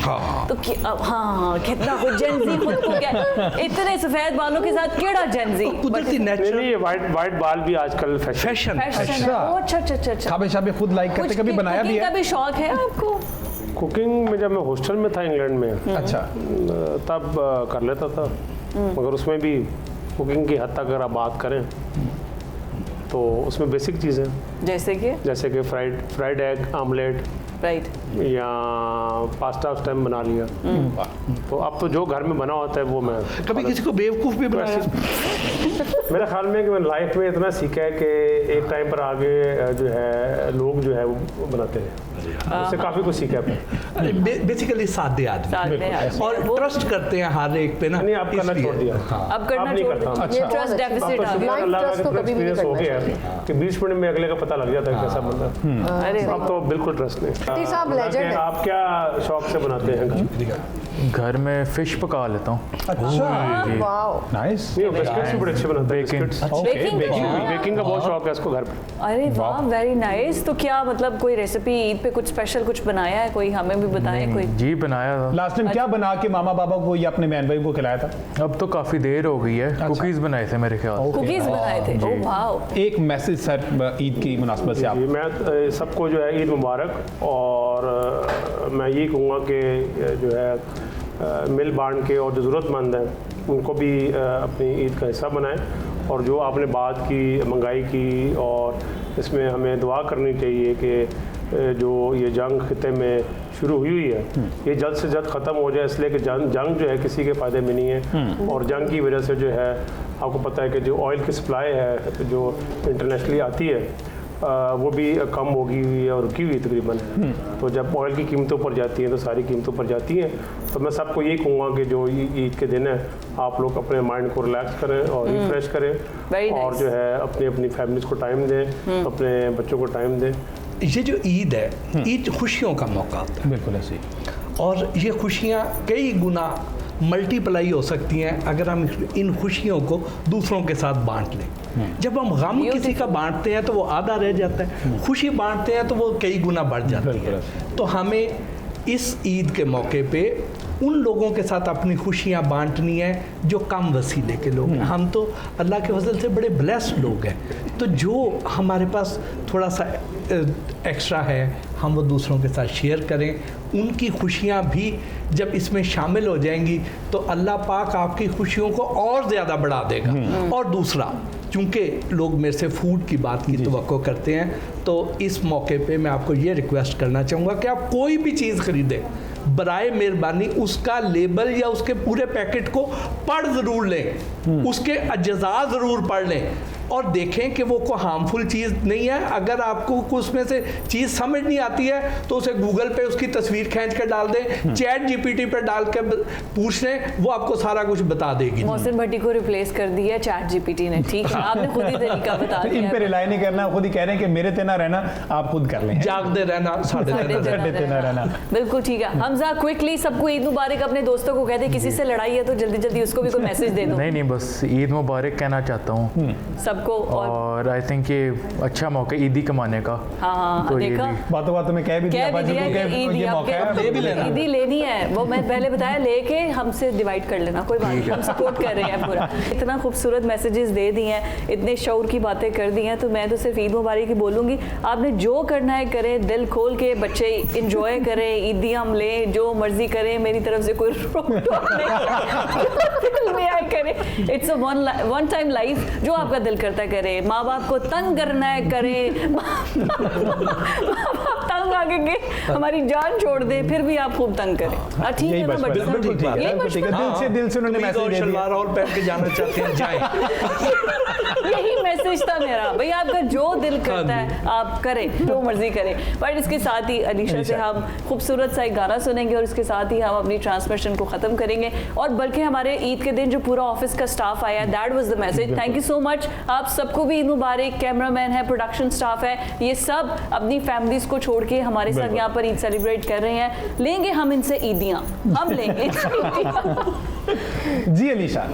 तो हाँ, कितना कुछ जेंजी खुद को क्या, इतने सफेद बालों के साथ केड़ा जेंजी? कुदरती नेचुरल ये वाइट बाल भी आजकल फैशन। अच्छा। खाबे शाबे खुद लाइक करते, कभी बनाया भी का है? भी शौक है आपको? कुकिंग में जब मैं हॉस्टल में था इंग्लैंड में, अच्छा, तब कर लेता था, मगर उसमें भी कुकिंग की हद तक अगर आप बात करें तो उसमें बेसिक चीज़ें जैसे कि फ्राइड एग आमलेट, राइट, या पास्ता उस टाइम बना लिया। तो अब तो जो घर में बना होता है वो मैं कभी किसी को बेवकूफ़ भी बनाया? मेरा ख्याल में कि मैं लाइफ में इतना सीखा है कि एक टाइम पर आगे जो है लोग जो है वो बनाते हैं, उससे काफ़ी कुछ सीखा है। बेसिकली सादे आदमी और ट्रस्ट करते हैं हर एक पे ना। नहीं, अब करना छोड़ दिया। अब करना नहीं छोड़ करता। दिया। ट्रस्ट डेफिसिट आ गया। ट्रस्ट तो कभी भी नहीं हो करना गया चाहिए। कि 20 मिनट में अगले का पता लग जाता है कैसा बंदा। अरे अब तो बिल्कुल ट्रस्ट नहीं। भट्टी साहब legend है। आप क्या शौक से बनाते हैं? घर में फिश पका लेता हूँ। अच्छा, वाओ, नाइस। नहीं, बिस्किट्स भी बड़े अच्छे बनाते हैं। बिस्किट्स Baking बेकिंग का बहुत शौक है इसको घर पे। अरे वाह, वेरी नाइस। तो क्या मतलब कोई रेसिपी ईद पे कुछ स्पेशल कुछ बनाया है? कोई हमें भी बताएं कोई। जी बनाया था। लास्ट टाइम क्या बना के मामा बाबा को या अपने बहन भाई को खिलाया था? अब तो काफ़ी देर हो गई है। कुकीज़ बनाए थे मेरे ख्याल से। कुकीज बनाए थे? ओह वाह। एक मैसेज सर ईद की मुनासबत से आप। जी, मैं सबको जो है ईद मुबारक। और मैं यही कहूँगा कि जो है मिल बांट के और जो ज़रूरतमंद हैं उनको भी अपनी ईद का हिस्सा बनाएं। और जो आपने बात की महंगाई की, और इसमें हमें दुआ करनी चाहिए कि जो ये जंग खिते में शुरू हुई है ये जल्द से जल्द ख़त्म हो जाए, इसलिए कि जंग जो है किसी के फ़ायदे में नहीं है। और जंग की वजह से जो है आपको पता है कि जो ऑयल की सप्लाई है जो इंटरनेशनली आती है वो भी कम होगी हुई है और रुकी हुई तकरीबन है। तो जब ऑयल की कीमतों पर जाती हैं तो सारी कीमतों पर जाती हैं। तो मैं सबको यही कहूँगा कि जो ईद के दिन है आप लोग अपने माइंड को रिलैक्स करें और रिफ्रेश करें और जो है अपनी अपनी फैमिलीज़ को टाइम दें, अपने बच्चों को टाइम दें। ये जो ईद है, ईद खुशियों का मौका होता है। बिल्कुल ऐसे। और ये खुशियाँ कई गुना मल्टीप्लाई हो सकती हैं अगर हम इन खुशियों को दूसरों के साथ बांट लें। जब हम गम किसी का बांटते हैं तो वो आधा रह जाता है, खुशी बांटते हैं तो वो कई गुना बढ़ जाती है। तो हमें इस ईद के मौके पे उन लोगों के साथ अपनी खुशियाँ बांटनी है जो कम वसीले के लोग हैं। हम तो अल्लाह के फजल से बड़े ब्लेस्ड लोग हैं, तो जो हमारे पास थोड़ा सा एक्स्ट्रा है हम वो दूसरों के साथ शेयर करें। उनकी खुशियाँ भी जब इसमें शामिल हो जाएंगी तो अल्लाह पाक आपकी खुशियों को और ज़्यादा बढ़ा देगा। और दूसरा, चूँकि लोग मेरे से फूड की बात की तवक्को करते हैं, तो इस मौके पे मैं आपको ये रिक्वेस्ट करना चाहूँगा कि आप कोई भी चीज़ खरीदें, बराए मेहरबानी उसका लेबल या उसके पूरे पैकेट को पढ़ ज़रूर लें, उसके अज्जा ज़रूर पढ़ लें और देखें कि वो कोई हार्मफुल चीज़ नहीं है। अगर आपको उसमें से चीज़ समझ नहीं आती है तो उसे गूगल पे उसकी तस्वीर खींच कर डाल दें, चैट जीपीटी पे डाल कर पूछ लें, वो आपको सारा कुछ बता देगी। मोहसिन भट्टी को रिप्लेस कर दिया चैट जीपीटी ने, ठीक है, आपने खुद ही तरीका बता दिया। इन पे रिलाई नहीं करना, खुद ही कह रहे हैं कि मेरे ते ना रहना, आप खुद कर लें, जागते रहना, साढ़े ते ना रहना। बिल्कुल ठीक है। हमजा क्विकली सबको ईद मुबारक अपने दोस्तों को कहते, किसी से लड़ाई है तो जल्दी जल्दी उसको भी कोई मैसेज दे दो। नहीं, बस ईद मुबारक कहना चाहता हूँ सबको। और आई थिंक ये अच्छा मौका ईदी कमाने का। हाँ, तो ये देखा, भी बातों बातों में कह भी दिया कि ईदी लेनी है, वो मैं पहले बताया, लेके हमसे डिवाइड कर लेना, कोई बात नहीं, हम सपोर्ट कर रहे हैं पूरा। इतना खूबसूरत मैसेजेस दे दिए हैं, इतने शौर की बातें कर दी हैं, तो मैं तो सिर्फ ईद मुबारक ही बोलूँगी। आपने जो करना है करें, दिल खोल के बच्चे इंजॉय करें, ईदियाँ लें, जो मर्जी करें, मेरी तरफ से कोई रोक टोक नहीं करें। It's a one time life, जो आपका दिल करता है करें। माँ बाप को तंग करना है करें, माँ बाप तंग आगे के हमारी जान छोड़ दे, फिर भी आप खूब तंग करें। ठीक है ना, दिल से उन्होंने मैसेज दे दिया और पहन के जाना चाहते हैं जाएं। यही मैसेज था मेरा, भाई आपका जो दिल करता है आप करें, जो मर्जी करें। बट इसके साथ ही अलीशा से हम खूबसूरत सा एक गाना सुनेंगे और इसके साथ ही हम अपनी ट्रांसमिशन को ख़त्म करेंगे। और बल्कि हमारे ईद के दिन जो पूरा ऑफिस का स्टाफ आया, that was the message. Thank you so much, आप सबको भी ईद मुबारक। कैमरामैन है, प्रोडक्शन स्टाफ है, ये सब अपनी फैमिलीज को छोड़ के हमारे साथ यहाँ पर ईद सेलिब्रेट कर रहे हैं। लेंगे हम इनसे ईदियाँ, हम लेंगे जी अलीशा।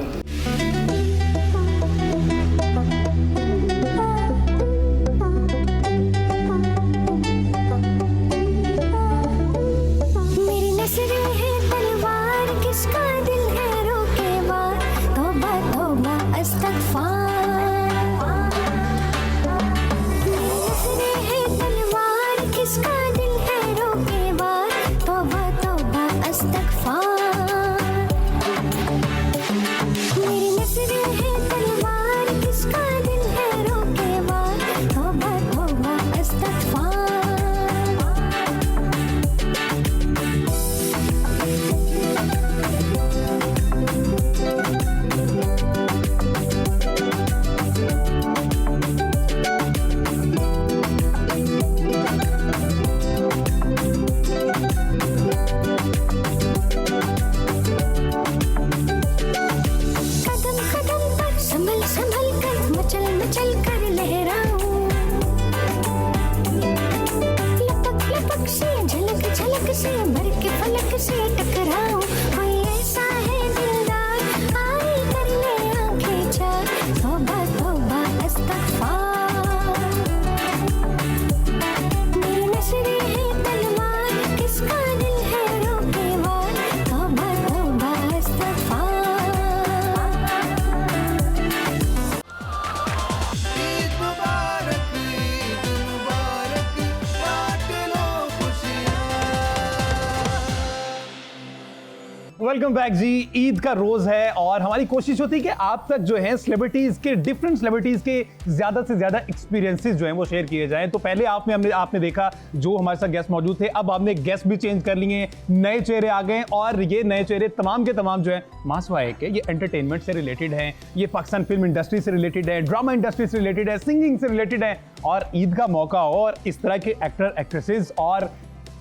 वेलकम बैक जी। ईद का रोज है और हमारी कोशिश होती है कि आप तक जो है सेलिब्रिटीज के, डिफरेंट सेलिब्रिटीज के ज्यादा से ज्यादा एक्सपीरियंसेस जो हैं वो शेयर किए जाएं। तो पहले आपने देखा जो हमारे साथ गेस्ट मौजूद थे, अब आपने गेस्ट भी चेंज कर लिए, नए चेहरे आ गए और ये नए चेहरे तमाम के तमाम जो है मासवाए के, ये एंटरटेनमेंट से रिलेटेड हैं, ये पाकिस्तान फिल्म इंडस्ट्री से रिलेटेड है, ड्रामा इंडस्ट्री से रिलेटेड है, सिंगिंग से रिलेटेड है। और ईद का मौका और इस तरह के एक्टर एक्ट्रेसेस और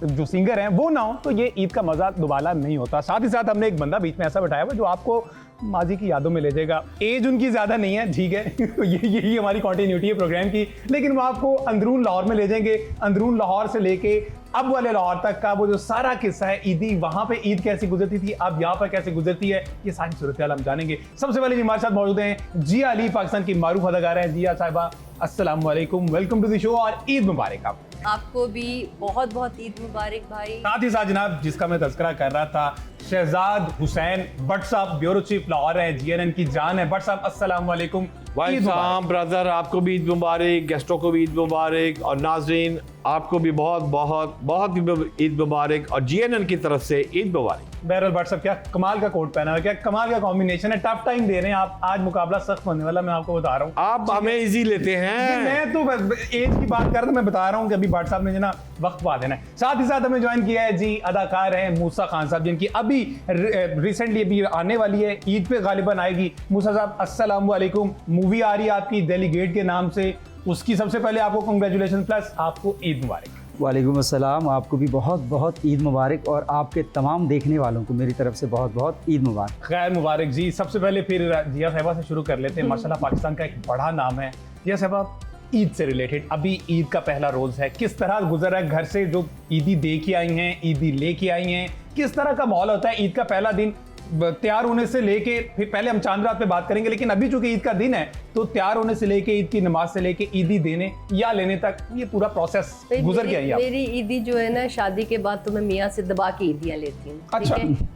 जो सिंगर हैं वो ना हो तो ये ईद का मजा दोबारा नहीं होता। साथ ही साथ हमने एक बंदा बीच में ऐसा बैठाया हुआ जो आपको माजी की यादों में ले जाएगा। एज उनकी ज़्यादा नहीं है, ठीक है यही हमारी कॉन्टिन्यूटी है प्रोग्राम की, लेकिन वो आपको अंदरून लाहौर में ले जाएंगे, अंदरून लाहौर से लेके अब वाले लाहौर तक का वो जो सारा किस्सा है ईदी, वहां पे ईद कैसी गुजरती थी, अब यहाँ पर कैसे गुजरती है, ये सारी सूरत हम जानेंगे। सबसे पहले जी हमारे साथ मौजूद हैं जिया अली, पाकिस्तान की मारूफ अदाकार हैं। जिया साहिबा अस्सलाम वालेकुम, वेलकम टू द शो और ईद मुबारक आपको भी बहुत बहुत ईद मुबारक भाई। साथ ही साथ जनाब जिसका मैं तज़किरा कर रहा था, शहजाद हुसैन भट्ट साहब, ब्यूरो चीफ लाहौर है, GNN की जान है। भट्ट साहब अस्सलाम वालेकुम। वालेकुम सलाम ब्रदर, आपको भी ईद मुबारक, गेस्टों को भी ईद मुबारक और नाजरीन आपको भी बहुत बहुत बहुत ईद मुबारक और GNN की तरफ से ईद मुबारक। बहरहाल भट्ट साहब क्या कमाल का कोट पहना है, क्या कमाल का कॉम्बिनेशन है, टफ टाइम दे रहे हैं आप। आज मुकाबला सख्त होने वाला, मैं आपको बता रहा हूँ। आप हमें इजी लेते हैं। मैं तो एज की बात कर रहा था, मैं बता रहा हूँ कि अभी भट्ट साहब ने जो ना वक्त पा देना है। साथ ही साथ हमें ज्वाइन किया है जी अदाकार हैं मूसा खान साहब, जिनकी अभी रिसेंटली अभी आने वाली है, ईद पे गालिबन आएगी। मूसा साहब अस्सलाम वालेकुम। मूवी आ रही है आपकी डेलीगेट के नाम से, उसकी सबसे पहले आपको कांग्रेचुलेशन प्लस आपको ईद मुबारक। वालेकुम अस्सलाम, आपको भी बहुत बहुत ईद मुबारक और आपके तमाम देखने वालों को मेरी तरफ से बहुत बहुत ईद मुबारक। खैर मुबारक जी। सबसे पहले फिर जिया साहिबा से शुरू कर लेते हैं। माशाल्लाह पाकिस्तान का एक बड़ा नाम है। जिया साहिबा, ईद से रिलेटेड अभी ईद का पहला रोज़ है, किस तरह गुजर है? घर से जो ईदी दे के आई हैं, ईदी लेके आई हैं, किस तरह का माहौल होता है ईद का पहला दिन? तैयार होने से लेके, फिर पहले हम चांद रात पे बात करेंगे, लेकिन अभी चूंकि ईद का दिन है तो तैयार होने से लेके ईद की नमाज से लेके ईदी देने या लेने तक ये पूरा प्रोसेस गुजर गया है। मेरी ईदी जो है ना, शादी के बाद तो मैं मियाँ से दबा के ईदियाँ लेती हूँ। अच्छा। ठीक है?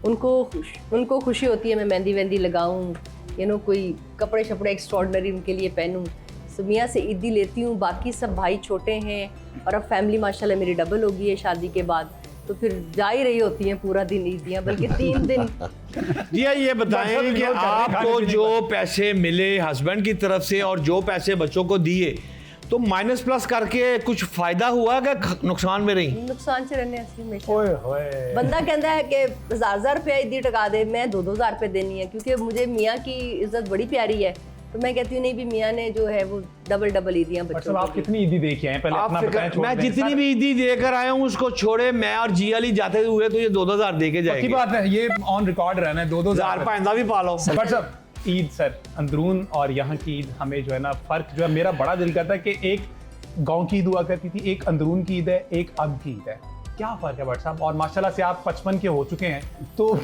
उनको खुशी होती है मैं मेहंदी वेंदी लगाऊँ, कोई कपड़े शपड़े एक्स्ट्रॉर्डनरी उनके लिए पहनूँ, तो मियाँ से ईदी लेती हूँ। बाकी सब भाई छोटे हैं और अब फैमिली माशाल्लाह मेरी डबल हो गई है शादी के बाद, तो फिर जा ही रही होती हैं पूरा दिन ईदियाँ, बल्कि 3 दिन। जी ये बताएं कि आपको जो पैसे मिले हस्बैंड की तरफ से और जो पैसे बच्चों को दिए, तो माइनस प्लस करके कुछ फायदा हुआ क्या, नुकसान में रही? नुकसान से रहने हमेशा बंदा कहता है कि 1000 रुपया ईदी टका दे, मैं 2-2000 रुपये देनी है, क्योंकि मुझे मियाँ की इज्जत बड़ी प्यारी है, तो मैं कहती हूँ नहीं भी मियाँ ने जो है वो डबल ईदियाँ बच्चों को। आप कितनी ईदी देके आए पहले अपना बताएं। मैं जितनी भी ईदी देकर आया हूँ उसको छोड़े, मैं और जिया अली जाते हुए तो ये 2000 देके जाएंगे। बात है, ये ऑन रिकॉर्ड रहना है। 2000 पाइंदा भी पालो। बट सर ईद सर अंदरून और यहाँ की ईद हमें जो है ना फर्क जो है, मेरा बड़ा दिल करता है कि एक गांव की ईद हुआ करती थी, एक अंदरून की ईद है, एक अब की ईद है। क्या फर्क है भट्ट साहब? और माशाल्लाह से आप 55 के हो चुके हैं, तो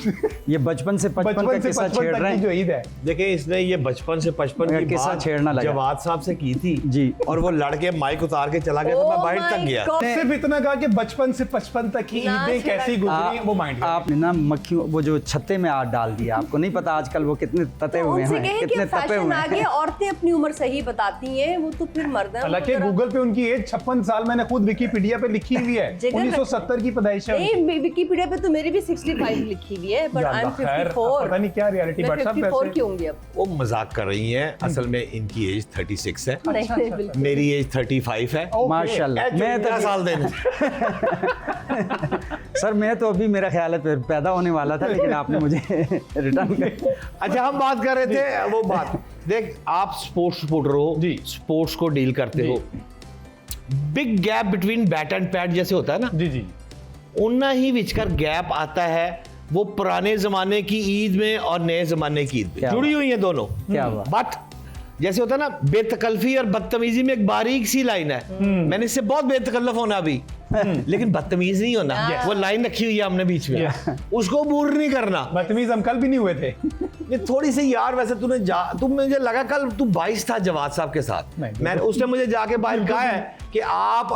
ये बचपन से 55 का किस्सा छेड़ रहे हैं। जो ईद है, देखिए इसने ये बचपन से 55 की किस्सा बात छेड़ना लगा जवाद साहब से की थी जी, और वो लड़के माइक उतार के चला गया, तो मैं बाइट तक गया। सिर्फ इतना कहा कि बचपन से 55 तक की ईदें कैसी गुजरी वो माइंड। आपने ना मक्खियों वो जो छत्ते में हाथ डाल दिया, आपको नहीं पता आजकल वो कितने तते हुए हैं, कितने तपे हुए हैं। औरतें अपनी उम्र सही बताती हैं, वो तो फिर मर्द है। हालांकि गूगल पे उनकी एज 56 साल मैंने खुद विकिपीडिया पे लिखी हुई है, 1970 की पैदाइश है। विकिपीडिया पे तो मेरी भी 65 लिखी हुई है, बट आई एम 54। पता नहीं क्या रियलिटी बट सब 54 क्यों होंगी अब? वो मजाक कर रही हैं, असल में इनकी एज 36 है, नहीं, बिल्कुल। मेरी एज 35 है। माशाल्लाह। मैं 10 साल देने। सर मैं तो अभी मेरा ख्याल है पैदा होने वाला था, लेकिन आपने मुझे रिटर्न कर। अच्छा हम बात कर रहे थे वो बात, देख आप स्पोर्ट्स सपोर्टर हो जी, स्पोर्ट्स को डील करते हो, big gap between bat and pad जैसे होता है ना जी जी, उतना ही विचकर गैप आता है वो पुराने जमाने की ईद में और नए जमाने की ईद में, जुड़ी हुई है दोनों। क्या हुआ? बट जैसे होता है ना बेतकल्फी और बदतमीजी में एक बारीक सी लाइन है, मैंने इससे बहुत बेतकल्लफ होना अभी, लेकिन बदतमीज नहीं होना, वो लाइन रखी हुई है हमने बीच में, उसको बूर नहीं करना। बदतमीज हम कल भी नहीं हुए थे। ये थोड़ी सी यार, वैसे तुम मुझे लगा कल तू 22 था जवाद साहब के साथ, मैंने उसने मुझे जाके बाहर कहा है कि आप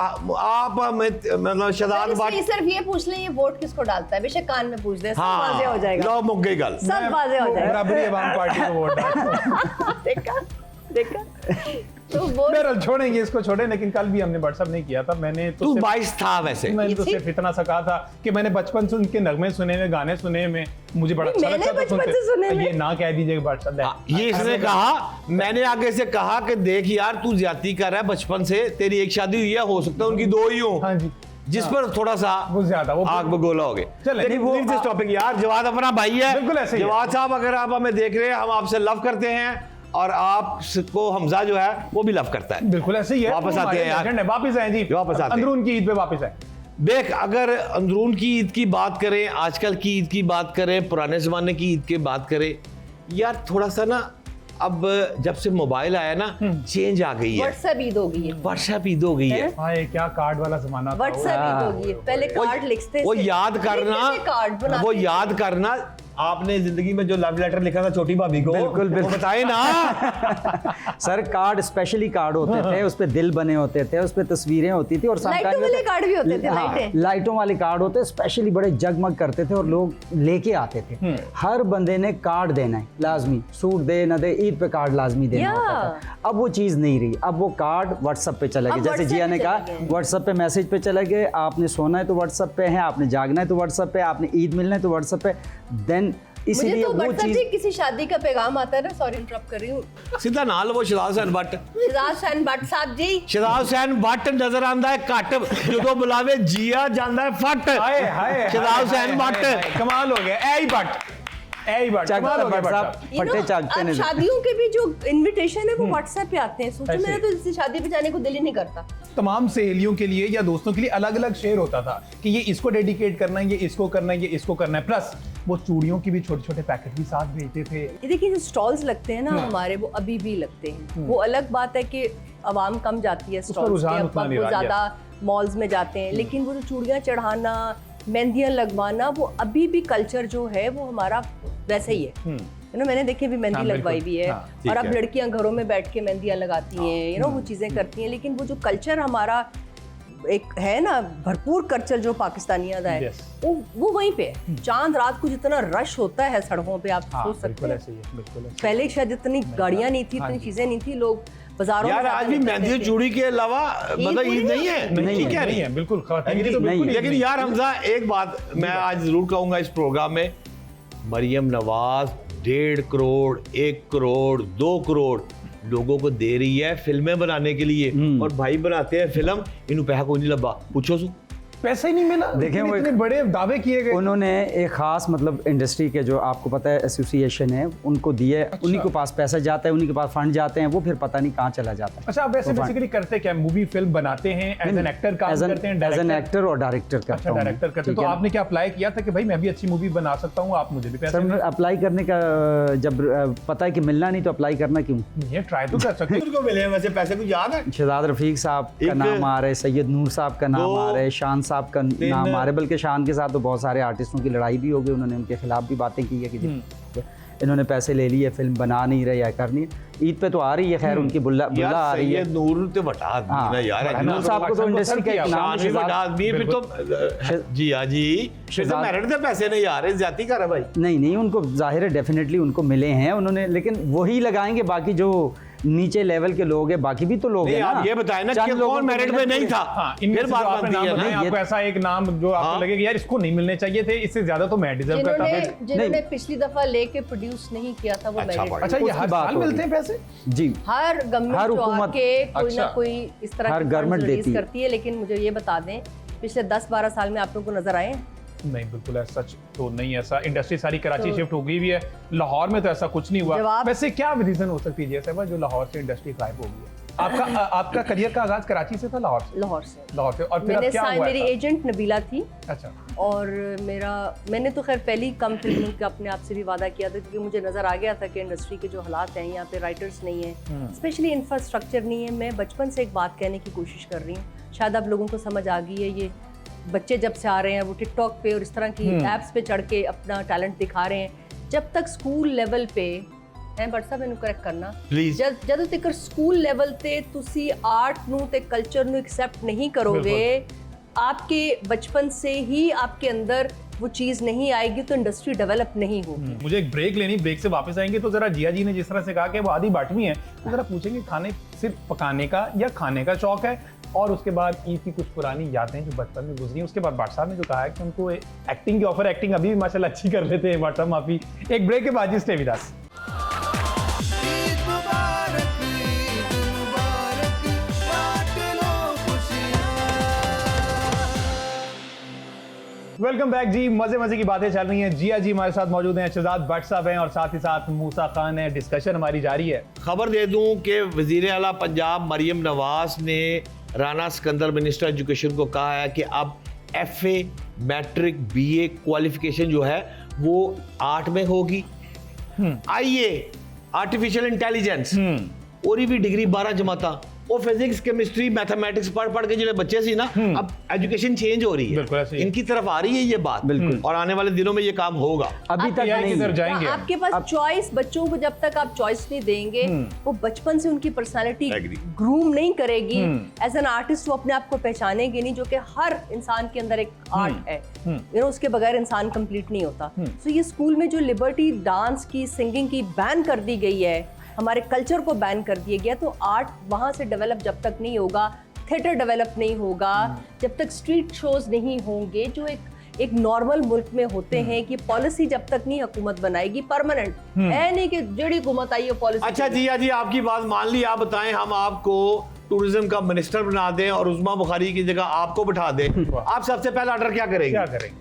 मतलब शहजाद बात सिर्फ ये पूछ लें ये वोट किसको डालता है, बेशक कान में पूछ दे, सब वाज़ेह हो जाएगा। लो मुक गई गल, सब वाज़ेह हो जाएगा। बराबरी आवाम पार्टी को वोट डालता। देखा तो बहरहाल छोड़ेंगे इसको, छोड़े, लेकिन कल भी हमने व्हाट्सएप नहीं किया था। मैंने तो तू 22 था वैसे, मैंने तो सिर्फ इतना सा कहा था कि मैंने बचपन से उनके नगमे सुने में, गाने सुने में मुझे बड़ा अच्छा लगता था। ये ना कह दीजिएगा व्हाट्सएप। ये इसने कहा, मैंने आगे से कहा कि देख यार तू ज्यादती कर रहा है, बचपन से तेरी एक शादी हुई है, हो सकता है उनकी 2 ही हो। हाँ जी, जिस पर थोड़ा सा वो ज्यादा वो आग बगोला हो गए। चले वो टॉपिक यार, जवाद अपना भाई है, बिल्कुल ऐसे ही। जवाद साहब अगर आप हमें देख रहे हैं, हम आपसे लव करते हैं और आपको हमजा जो है वो भी लव करता है। बिल्कुल ऐसे ही है। वापस आते हैं यार, वापस आए जी, वापस आते हैं अंदरून की ईद पे वापस आए। देख अगर अंदरून की ईद की बात करें, आजकल की ईद की बात करें, पुराने ज़माने की ईद की बात करें, यार थोड़ा सा ना अब जब से मोबाइल आया ना चेंज आ गई है। व्हाट्सएप ईद हो गई है, व्हाट्सएप ईद हो गई है। हाय क्या कार्ड वाला जमाना था। व्हाट्सएप ईद हो गई है। पहले कार्ड लिखते थे, वो याद करना, कार्ड बनाते वो थे। याद करना आपने जिंदगी में जो लव लेटर लिखा था छोटी भाभी को, बिल्कुल, बिल्कुल। वो बताए ना। सर कार्ड स्पेशली कार्ड होते थे, उस पे दिल बने होते थे, उस पे तस्वीरें होती थी और लाइटों वाले कार्ड भी होते थे। हाँ, लाइटों वाले कार्ड होते, स्पेशली बड़े जगमग करते थे और लोग लेके आते थे। हर बंदे ने कार्ड देना है लाजमी, सूट दे ना दे, ईद पे कार्ड लाजमी देना होता था। अब वो चीज़ नहीं रही, अब वो कार्ड व्हाट्सएप पे चला गया। जैसे जिया ने कहा व्हाट्सएप पे मैसेज पे चले गए, आपने सोना है तो व्हाट्सएप पे है, आपने जागना है तो व्हाट्सएप पे, आपने ईद मिलना है तो व्हाट्सएप पे। देन मुझे इसीलिए तो वो व्हाट्सएप चीज़ पे किसी शादी का पैगाम आता है ना, सॉरी इंटरप्ट कर रही हूँ, सीधा नाल वो शहजाद हुसैन भट्ट, शहजाद हुसैन भट्ट साहब जी, शहजाद हुसैन भट्ट नजर आंदा है घट, जो बुलावे जिया जांदा है फट। हाय हाय शहजाद हुसैन भट्ट, कमाल हो गया। ए ही भट्ट, ए ही भट्ट, कमाल हो गया भट्ट साहब। You know, अब शादियों के भी जो इनविटेशन है वो व्हाट्सएप पे आते हैं। सोचो मेरा तो इस शादी पे जाने को दिल ही नहीं करता। तमाम सहेलियों के लिए या दोस्तों के लिए अलग अलग शेयर होता था कि ये इसको डेडिकेट करना है, ये इसको करना है, ये इसको करना है। प्लस वो चूड़ियों की भी छोटे छोटे पैकेट भी साथ भेजते थे। ये देखिए जो स्टॉल्स लगते हैं ना हमारे, वो अभी भी लगते हैं। वो अलग बात है कि आवाम कम जाती है स्टॉल्स पे, अब वो ज्यादा मॉल्स में जाते हैं, लेकिन वो जो चूड़ियाँ चढ़ाना, मेहंदियाँ लगवाना, वो अभी भी कल्चर जो है वो हमारा वैसे ही है। यू नो, मैंने देखी भी मेहंदी लगवाई भी है, और अब लड़कियां घरों में बैठ के मेहंदियाँ लगाती हैं, यू नो, वो चीज़ें करती हैं। लेकिन वो जो कल्चर हमारा एक है ना, भरपूर कल्चर जो पाकिस्तानियों का है, वो वहीं पे है। चांद रात को जितना रश होता है सड़कों पे, आप सोच सकते हैं। पहले शायद इतनी गाड़ियाँ नहीं थी, इतनी चीज़ें नहीं थी, लोग बाजारों यार आज भी मेहंदी चूड़ी के अलावा मतलब ईद नहीं है, नहीं क्या नहीं है, बिल्कुल नहीं। लेकिन यार हमजा एक बात मैं आज जरूर कहूंगा इस प्रोग्राम में, मरियम नवाज 1.5 करोड़ 1 करोड़ 2 करोड़ लोगों को दे रही है फिल्में बनाने के लिए, और भाई बनाते हैं फिल्म, इन्हों पैसा कोई नहीं लब्बा, पूछो सु पैसा ही नहीं मिला। देखें वो इतने बड़े दावे किए गए। उन्होंने एक खास मतलब इंडस्ट्री के जो आपको पता है एसोसिएशन है उनको दिए, उन्हीं के पास पैसा जाता है, उन्हीं के पास फंड जाते हैं, वो फिर पता नहीं कहाँ चला जाता है। अच्छा, आप वैसे बेसिकली करते क्या? मूवी फिल्म बनाते हैं, एज एन एक्टर काम करते हैं? एज एन एक्टर और डायरेक्टर करता हूं। डायरेक्टर करते हैं। तो आपने क्या अप्लाई किया था कि भाई मैं भी अच्छी मूवी बना सकता हूँ, आप मुझे भी पैसे? सर अप्लाई करने का जब पता है कि मिलना नहीं तो अप्लाई करना क्यों? ये ट्राई तो कर सकते हैं। को मिले वैसे पैसे कुछ याद है? शहजाद रफीक साहब का नाम आ रहा है, सैयद नूर साहब का नाम आ रहा है, शान साहब का नाम आ रहा है, बल्कि शान के साथ तो बहुत सारे आर्टिस्टों की लड़ाई भी हो गई, उन्होंने उनके खिलाफ भी बातें की है कि इन्होंने पैसे ले लिए, फिल्म बना नहीं रहे या करनी है। ईद पे तो आ रही है, खैर उनकी बुल्ला आ रही है। नूर तो बटा आदमी ना यार, नूर साहब को तो इंडस्ट्री का एक नाम भी बटा आदमी, फिर तो जी हां जी, फिर तो मेरिट से पैसे नहीं आ रहे, ज्यादती कर रहा भाई। नहीं उनको जाहिर है डेफिनेटली उनको मिले हैं उन्होंने, लेकिन वही लगाएंगे, बाकी जो नीचे लेवल के लोग हैं, बाकी भी तो लोग हैं ना। आप ये बताएं ना कि कौन मेरिट में नहीं था, फिर बात बनती है ना। आपको ऐसा एक नाम जो आपको लगे कि यार इसको नहीं मिलने चाहिए थे, इससे ज्यादा तो मैं डिजर्व करता था। जिन्होंने पिछली दफा लेके प्रोड्यूस नहीं किया था वो मेरिट। अच्छा, ये हर साल मिलते हैं पैसे? जी, हर गवर्नमेंट जो आके कोई ना कोई इस तरह की गवर्नमेंट रिलीज करती है। लेकिन मुझे ये बता दें, पिछले 10-12 साल में आप लोगों को नजर आए? नहीं, बिल्कुल ऐसा सच तो नहीं। ऐसा इंडस्ट्री सारी कराची शिफ्ट हो गई भी है, लाहौर में तो ऐसा कुछ नहीं हुआ। वैसे क्या रीजन हो सकती है जैसे जो लाहौर से इंडस्ट्री गायब हो गई है? आपका करियर का आगाज कराची से था? लाहौर से। लाहौर से। और फिर क्या हुआ? मेरी एजेंट नबीला थी। अच्छा। और मैंने तो खैर पहली कम फिल्म का अपने आप से भी वादा किया था, क्योंकि मुझे नजर आ गया था कि इंडस्ट्री के जो हालात हैं, यहाँ पे राइटर्स नहीं है, स्पेशली इंफ्रास्ट्रक्चर नहीं है। मैं बचपन से एक बात कहने की कोशिश कर रही हूँ, शायद आप लोगों को समझ आ गई है। ये बच्चे जब से आ रहे हैं वो टिकटॉक पे और इस तरह की ऐप्स पे चढ़ के अपना टैलेंट दिखा रहे हैं। जब तक स्कूल लेवल पे है, बट साहब इन्हें करेक्ट करना, जब तक स्कूल लेवल ते तुसी आर्ट नू ते कल्चर नू एक्सेप्ट नहीं करोगे, आपके बचपन से ही आपके अंदर वो चीज नहीं आएगी, तो इंडस्ट्री डेवलप नहीं होगी। मुझे एक ब्रेक लेनी, ब्रेक से वापस आएंगे तो जरा जिया जी ने जिस तरह से कहा कि वो आधी बाटवी है, तो जरा पूछेंगे खाने सिर्फ पकाने का या खाने का शौक है, और उसके बाद ईद की कुछ पुरानी यादें जो बचपन में गुजरी। उसके बाद भट्ट साहब ने जो कहा है कि उनको एक्टिंग की ऑफर, एक्टिंग अभी भी माशाल्लाह अच्छी कर लेते हैं भट्ट साहब, माफी। एक ब्रेक के बाद जी stay with us. Welcome back जी, मजे की बातें चल रही हैं। जिया जी हमारे साथ मौजूद हैं, शहजाद भट्ट साहब हैं, और साथ ही साथ मूसा खान है। डिस्कशन हमारी जारी है। खबर दे दूं कि वजीर आला पंजाब मरियम नवाज ने राना सिकंदर मिनिस्टर एजुकेशन को कहा है कि अब FA मैट्रिक BA क्वालिफिकेशन जो है वो 8 में होगी। आइए आर्टिफिशियल इंटेलिजेंस और भी डिग्री 12 जमाता वो फिजिक्स केमिस्ट्री मैथमेटिक्स पढ़ पढ़ के जो बच्चे सी ना अब एजुकेशन चेंज हो रही है, इनकी तरफ आ रही है ये बात बिल्कुल, और आने वाले दिनों में ये काम होगा। अभी तक नहीं जाएंगे। आपके पास चॉइस, बच्चों को जब तक आप चॉइस नहीं देंगे वो बचपन से उनकी पर्सनालिटी ग्रूम नहीं करेगी, एज एन आर्टिस्ट वो अपने आप को पहचानेगी नहीं, जो कि हर इंसान के अंदर एक आर्ट है, यू नो, उसके बगैर इंसान कंप्लीट नहीं होता। तो ये स्कूल में जो लिबर्टी डांस की, सिंगिंग की बैन कर दी गई है, हमारे कल्चर को बैन कर दिया गया, तो आर्ट वहाँ से डेवलप जब तक नहीं होगा, थिएटर डेवलप नहीं होगा, जब तक स्ट्रीट शोज नहीं होंगे जो एक नॉर्मल मुल्क में होते हैं, कि पॉलिसी जब तक नहीं हुकूमत बनाएगी परमानेंट, है नहीं कि जड़ी हुकूमत आई है पॉलिसी। अच्छा जिया जी, आपकी बात मान ली, आप बताएं हम आपको टूरिज्म का मिनिस्टर बना दें और उस्मा बुखारी की जगह आपको बिठा दें, आप सबसे पहला ऑर्डर क्या करेंगे?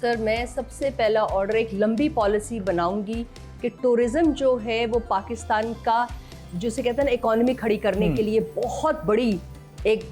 सर मैं सबसे पहला ऑर्डर एक लंबी पॉलिसी बनाऊंगी कि टूरिज्म जो है वो पाकिस्तान का, जिसे कहते हैं ना, इकोनॉमी खड़ी करने के लिए बहुत बड़ी एक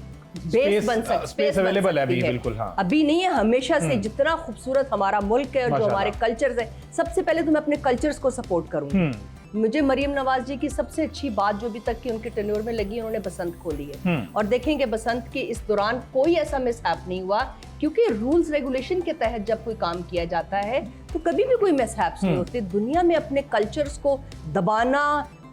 बेस बन सकती है, स्पेस अवेलेबल है अभी, बिल्कुल हाँ, अभी नहीं है, हमेशा से जितना खूबसूरत हमारा मुल्क है और जो हमारे कल्चर्स है, सबसे पहले तो मैं अपने कल्चर्स को सपोर्ट करूंगी। मुझे मरियम नवाज जी की सबसे अच्छी बात जो अभी तक की उनके टेन्योर में लगी, उन्होंने बसंत खोली है, और देखेंगे बसंत के इस दौरान कोई ऐसा मिसहैप नहीं हुआ, क्योंकि रूल्स रेगुलेशन के तहत जब कोई काम किया जाता है तो कभी भी कोई मिसहैप्स नहीं होते। दुनिया में अपने कल्चर्स को दबाना,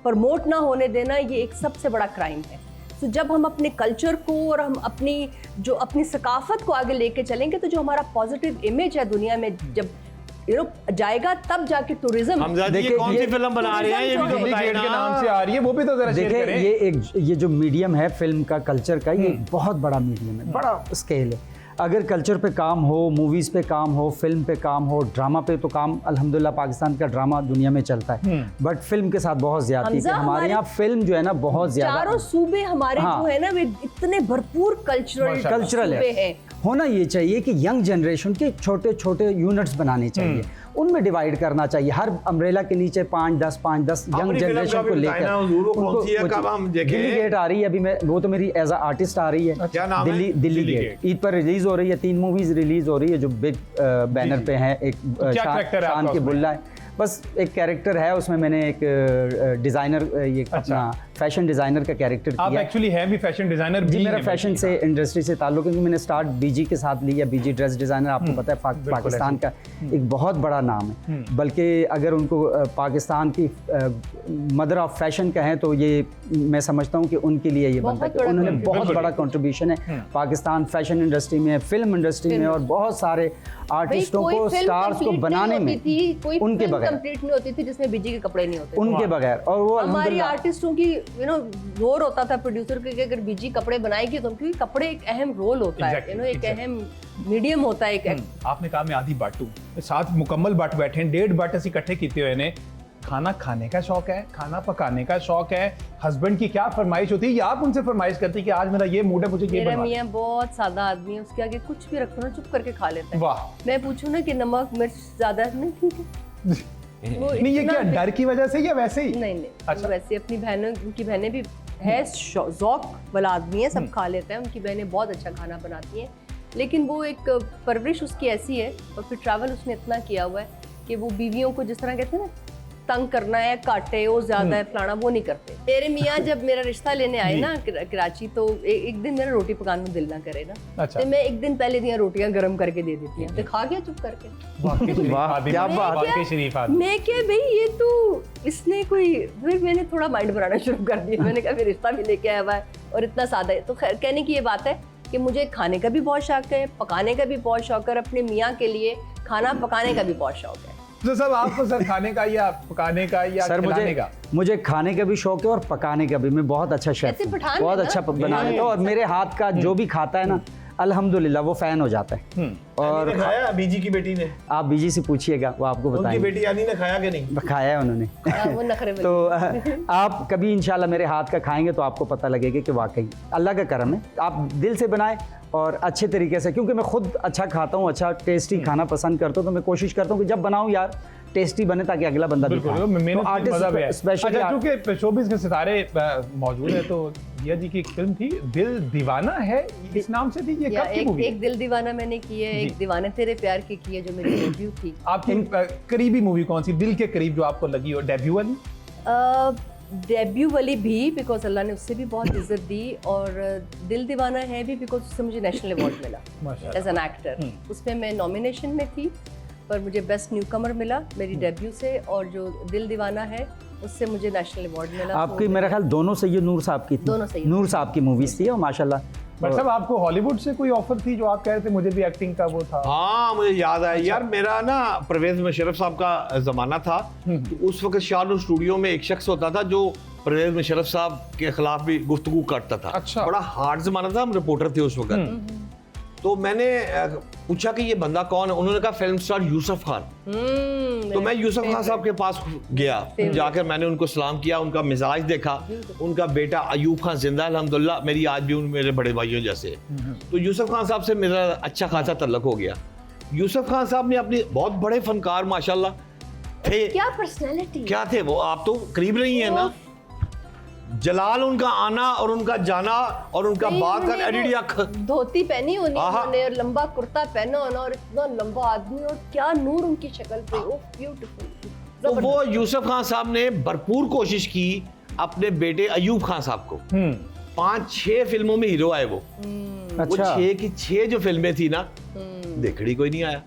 प्रमोट ना होने देना, ये एक सबसे बड़ा क्राइम है। तो जब हम अपने कल्चर को और हम अपनी सकाफत को आगे लेके चलेंगे, तो जो हमारा पॉजिटिव इमेज है दुनिया में जब जाएगा, तब जाके टूरिज्म। हमजा जी ये कौन सी फिल्म बना रहे हैं, ये भी तो बताइए ना, के नाम से आ रही है, वो भी तो जरा शेयर करें। ये जो मीडियम है फिल्म का, कल्चर का, ये बहुत बड़ा मीडियम है, बड़ा स्केल है। अगर कल्चर पे काम हो, मूवीज़ पे काम हो, फिल्म पे काम हो, ड्रामा पे तो काम अल्हम्दुलिल्लाह पाकिस्तान का ड्रामा दुनिया में चलता है, बट फिल्म के साथ बहुत ज़्यादा है कि हमारे यहाँ फिल्म जो है ना बहुत ज़्यादा, चारों सूबे हमारे जो है ना वे इतने भरपूर कल्चरल है। होना ये चाहिए कि यंग जनरेशन के छोटे छोटे यूनिट्स बनाने चाहिए, उनमें डिवाइड करना चाहिए, हर अम्ब्रेला के नीचे 5-10 यंग जनरेशन को लेकर। दिल्ली गेट आ रही है अभी, मैं वो तो मेरी एज अ आर्टिस्ट आ रही है, दिल्ली गेट ईद पर रिलीज हो रही है, 3 मूवीज रिलीज हो रही है जो बिग बैनर पे है। एक शान के बुल्ला है, बस एक कैरेक्टर है उसमें, मैंने एक डिजाइनर, ये अपना फैशन डिजाइनर का कैरेक्टर किया। आप एक्चुअली हैं भी फैशन डिजाइनर? जी मेरा फैशन से इंडस्ट्री से ताल्लुक है, क्योंकि मैंने स्टार्ट बीजी के साथ लिया। बीजी ड्रेस डिजाइनर आपको पता है पाकिस्तान का एक बहुत बड़ा नाम है, बल्कि अगर उनको पाकिस्तान की मदर ऑफ फैशन कहें तो ये मैं समझता हूँ कि उनके लिए ये बनता है कि उन्होंने बहुत बड़ा कंट्रीब्यूशन है पाकिस्तान फैशन इंडस्ट्री में, फिल्म इंडस्ट्री में, और बहुत सारे आर्टिस्टों को, स्टार्स को बनाने में उनके बगैर कंप्लीट नहीं होती थी जिसमें बीजी के कपड़े नहीं होते, उनके बगैर। और वो हमारी आर्टिस्टों की जोर होता था प्रोड्यूसर के कि अगर बीजी कपड़े बनाएगी तो, क्योंकि कपड़े एक अहम रोल होता है, एक अहम मीडियम होता है। आपने कहा मैं आधी बाटू, 7 मुकम्मल बाट बैठे हैं, 1.5 बाट ऐसे इकट्ठे किए हुए ने। खाना खाने का शौक है, खाना पकाने का शौक है, हस्बैंड की क्या फरमाइश होती है या आप उनसे फरमाइश करती है कि आज मेरा ये मूड है, मुझे ये बनवा। मियां बहुत सादा आदमी है, उसके आगे कुछ भी रखो ना चुप करके खा लेता है। वाह। मैं पूछूं ना कि नमक मिर्च ज्यादा नहीं, ठीक है। नहीं ये क्या डर की वजह से या वैसे ही? नहीं अच्छा। वैसे अपनी बहनों, उनकी बहनें भी है शौक वाला आदमी है, सब खा लेता है, उनकी बहनें बहुत अच्छा खाना बनाती हैं, लेकिन वो एक परवरिश उसकी ऐसी है, और फिर ट्रैवल उसने इतना किया हुआ है कि वो बीवियों को जिस तरह कहते हैं ना तंग करना है, काटे वो ज्यादा है, फलाना, वो नहीं करते। मेरे मियाँ जब मेरा रिश्ता लेने आए ना कराची, तो एक दिन मेरा रोटी पकाने में दिल ना करे ना, तो मैं एक दिन पहले दिया रोटियां गर्म करके दे देती हैं, तो खा गया चुप करके। क्या बात है। मैं क्या भाई ये तो इसने कोई, फिर मैंने थोड़ा माइंड बनाना शुरू कर दिया, मैंने कहा रिश्ता भी लेके आया हुआ है और इतना सादा है। तो खैर कहने की ये बात है कि मुझे खाने का भी बहुत शौक है, पकाने का भी बहुत शौक है, और अपने मियाँ के लिए खाना पकाने का भी बहुत शौक है। तो सब आपको सर खाने का या पकाने का या सर मुझे खाने का भी शौक है और पकाने का भी। मैं बहुत अच्छा शेफ, बहुत अच्छा बना लेता हूँ, और मेरे हाथ का जो भी खाता है ना अल्हम्दुलिल्लाह वो फैन हो जाता है। और खाया बीजी की बेटी ने? आप बीजी से पूछिएगा, वो आपको बताएंगे। उनकी बेटी यानी ने खाया कि नहीं? खाया है उन्होंने। वो नखरे तो आप कभी इंशाल्लाह मेरे हाथ का खाएंगे तो आपको पता लगेगा कि वाकई अल्लाह का करम है। आप दिल से बनाएं और अच्छे तरीके से, क्योंकि मैं खुद अच्छा खाता हूँ, अच्छा टेस्टी खाना पसंद करता हूँ, तो मैं कोशिश करता हूँ कि जब बनाऊँ यार टेस्टी बने ताकि अगला बंदा भी खाए। तो आर्टिस्ट स्पेशली क्योंकि शोबिज़ के सितारे मौजूद है, तो दिया जी की एक फिल्म थी दिल दीवाना है, इस नाम से थी, ये कब की मूवी? एक दिल दीवाना मैंने की है, एक दीवाने तेरे प्यार की है जो मेरी डेब्यू थी। आपकी करीबी मूवी कौन सी, दिल के करीब जो आपको लगी हो, डेब्यू वाली? डेब्यू वाली भी बिकॉज अल्लाह ने उससे भी बहुत इज्जत दी, और दिल दीवाना है भी बिकॉज उससे मुझे नेशनल अवार्ड मिला एज एन एक्टर। उसमें मैं नॉमिनेशन में थी पर मुझे बेस्ट न्यू कमर मिला मेरी डेब्यू से, और जो दिल दीवाना है उससे मुझे नेशनल अवार्ड मिला। आपकी मेरा ख्याल दोनों सैयद नूर साहब की थी, दोनों सैयद नूर साहब की मूवीज थी और माशाल्लाह। बट साहब आपको हॉलीवुड से कोई ऑफर थी जो आप कह रहे थे मुझे भी एक्टिंग का वो था? हाँ मुझे याद आया यार, मेरा ना परवेज मुशर्रफ साहब का ज़माना था। तो उस वक्त शाहरुख स्टूडियो में एक शख्स होता था जो परवेज मुशर्रफ साहब के खिलाफ भी गुफ्तगू करता था। अच्छा। बड़ा हार्ड ज़माना था, हम रिपोर्टर थे उस वक्त। तो मैंने पूछा कि ये बंदा कौन है, उन्होंने कहा फिल्म स्टार यूसुफ खान। तो मैं यूसुफ खान साहब के पास गया, जाकर मैंने उनको सलाम किया, उनका मिजाज देखा। उनका बेटा अयूब खान जिंदा अल्हम्दुलिल्लाह, मेरी आज भी उन मेरे बड़े भाइयों जैसे। तो यूसुफ खान साहब से मेरा अच्छा खासा तल्लुक हो गया। यूसुफ खान साहब ने अपनी बहुत बड़े फनकार माशाल्लाह थे। क्या पर्सनैलिटी, क्या थे वो, आप तो करीब नहीं है ना। जलाल उनका आना और उनका जाना और उनका बात का एडिडी अख, धोती पहनी होनी उन्होंने और लंबा कुर्ता पहना होना और इतना लंबा आदमी और क्या नूर उनकी शक्ल पे, ओह ब्यूटीफुल। तो वो यूसुफ खान साहब ने भरपूर कोशिश की अपने बेटे अयूब खान साहब को। 5-6 फिल्मों में हीरो आए वो। वो 6 की 6 जो फिल्में थी ना, देखड़ी कोई नहीं आया।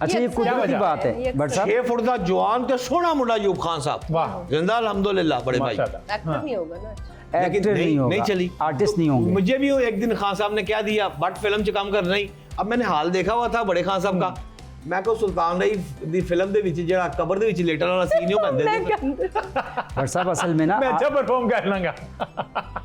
अच्छा ये कुदरती बात है बट 6 फुट का जवान तो सोना मुंडा अयूब खान साहब, वाह जिंदा अल्हम्दुलिल्लाह बड़े भाई। एक्टर नहीं होगा ना, एक्टर नहीं होगा, नहीं चली, आर्टिस्ट नहीं होंगे। मुझे भी एक दिन खान साहब ने क्या दिया, बट फिल्म च काम कर नहीं। अब मैंने हाल देखा हुआ था बड़े खान साहब का, मैं को सुल्तान रही दी फिल्म दे विच जेड़ा कबर दे विच लेटन वाला सीन हो बंदे दे। बट साहब असल में ना मैं अच्छा परफॉर्म कर लूंगा।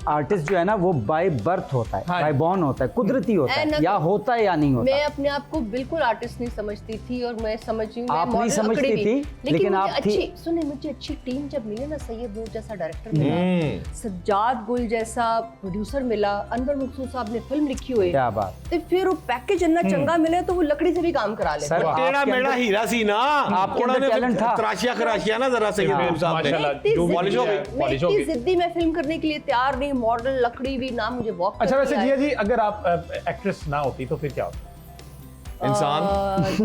आर्टिस्ट जो है ना वो बाय बर्थ होता है, बाय बॉर्न होता है, कुदरती होता है, या होता है या नहीं होता। मैं अपने आप को बिल्कुल आर्टिस्ट नहीं समझती थी और मैं समझ रही हूँ आप नहीं समझती थी, लेकिन आप थी। अच्छी सुने, मुझे अच्छी टीम जब मिली ना, सैयद नूर जैसा डायरेक्टर मिला, सज्जाद गुल जैसा प्रोड्यूसर मिला, अनवर मकसूद साहब ने फिल्म लिखी हुई, क्या बात। तो फिर वो पैकेज इतना चंगा मिले तो वो लकड़ी से भी काम करा ले। टेढ़ा मेढ़ा हीरा सी ना, आपके अंदर टैलेंट था। तराशिया ना जरा सैयद नूर साहब ने, जो पॉलिश हो गई। मैं इतनी जिद्दी मैं फिल्म करने के लिए तैयार नहीं, मॉडल लकड़ी भी ना मुझे वॉक। अच्छा वैसे जिया जी अगर आप एक्ट्रेस ना होती तो फिर क्या होता? इंसान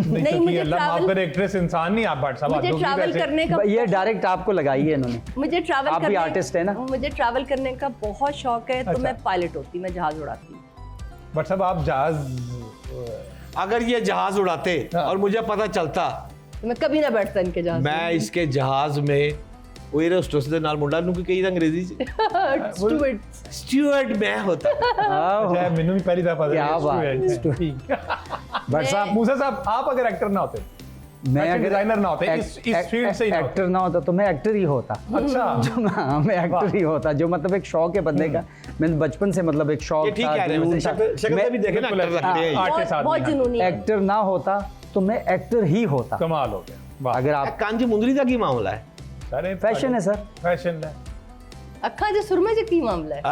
नहीं, मुझे अल्लाह माफ करे, एक्ट्रेस इंसान नहीं आप भट्ट साहब। मुझे ट्रैवल करने का ये डायरेक्ट आपको लगाई है इन्होंने। मुझे ट्रैवल आप भी आर्टिस्ट है ना। मुझे ट्रैवल करने का बहुत शौक है, तो मैं पायलट होती, मैं जहाज उड़ाती। बट साहब आप जहाज, अगर ये जहाज उड़ाते और मुझे पता चलता, मैं कभी ना बैठता इनके जहाज। मैं इसके जहाज में वो एयर होस्टेस दे नाल मुंडा नु कही अंग्रेजी च स्टूवर्ड मैं होता। अच्छा मैंने भी पहली दफा क्या बात। बट साहब मूसा साहब आप अगर एक्टर ना होते, मैं अगर डिजाइनर ना होते, इस फील्ड से एक्टर ना होता तो मैं एक्टर ही होता। अच्छा जो मैं एक्टर ही होता, जो मतलब एक शौक है बंदे का। मैं बचपन से मतलब एक शौक ठीक कह रहे हैं, शक्ल भी देखे ना एक्टर लगते हैं, आर्टिस्ट बहुत जुनूनी। एक्टर ना होता तो मैं एक्टर ही होता। कमाल हो गया। अगर आप कांजी मुंदरी का की मामला है, सारे फैशन है सर, फैशन है। अखा जो सुरमे से की मामला है।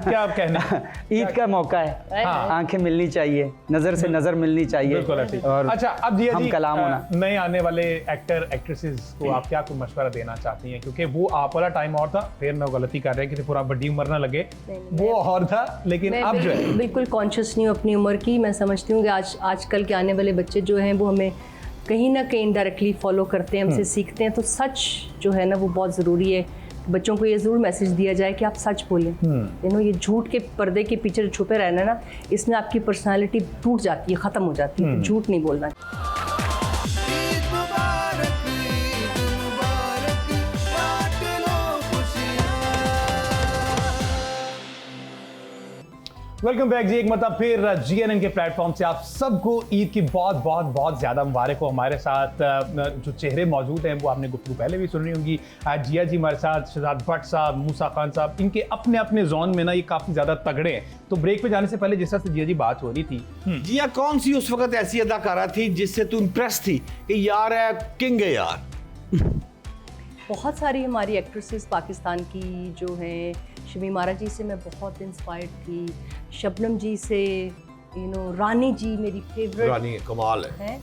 क्या आप कहने, ईद का मौका है, आंखें मिलनी चाहिए, नजर से नजर मिलनी चाहिए। बिल्कुल। और अच्छा अब जिया जी कलाम होना, नए आने वाले एक्टर एक्ट्रेसेस को आप क्या कोई मशवरा देना चाहती हैं? क्योंकि वो आप वाला टाइम और था, फिर मैं गलती कर रहे हैं कि पूरा बड़ी उम्र ना लगे, वो और था, लेकिन अब जो है बिल्कुल कॉन्शियस नहीं हूँ अपनी उम्र की। मैं समझती हूँ कि आजकल के आने वाले बच्चे जो हैं वो हमें कहीं ना कहीं इनडायरेक्टली फॉलो करते हैं, हमसे सीखते हैं। तो सच जो है ना वो बहुत ज़रूरी है। बच्चों को ये ज़रूर मैसेज दिया जाए कि आप सच बोलें। ये झूठ के पर्दे के पीछे छुपे रहना ना, इसमें आपकी पर्सनालिटी टूट जाती है, ख़त्म हो जाती है। झूठ नहीं बोलना। वेलकम बैक जी, एक मतलब फिर GNN के प्लेटफॉर्म से आप सबको ईद की बहुत बहुत बहुत ज़्यादा मुबारक हो। हमारे साथ जो चेहरे मौजूद हैं वो आपने गुफ्तगू पहले भी सुनी होंगी। आज जिया जी हमारे साथ, शहजाद भट्ट साहब, मूसा खान साहब, इनके अपने अपने जोन में ना ये काफ़ी ज़्यादा तगड़े हैं। तो ब्रेक पे जाने से पहले जिस तरह से जिया जी बात हो रही थी, जिया कौन सी उस वक्त ऐसी अदाकारा थी जिससे तू इम्प्रेस थी कि यार है किंग है यार? बहुत सारी हमारी एक्ट्रेसेस पाकिस्तान की जो हैं, शमीमारा जी से मैं बहुत इंस्पायर्ड थी, शबनम जी से, रानी जी मेरी फेवरेट, रानी कमाल है।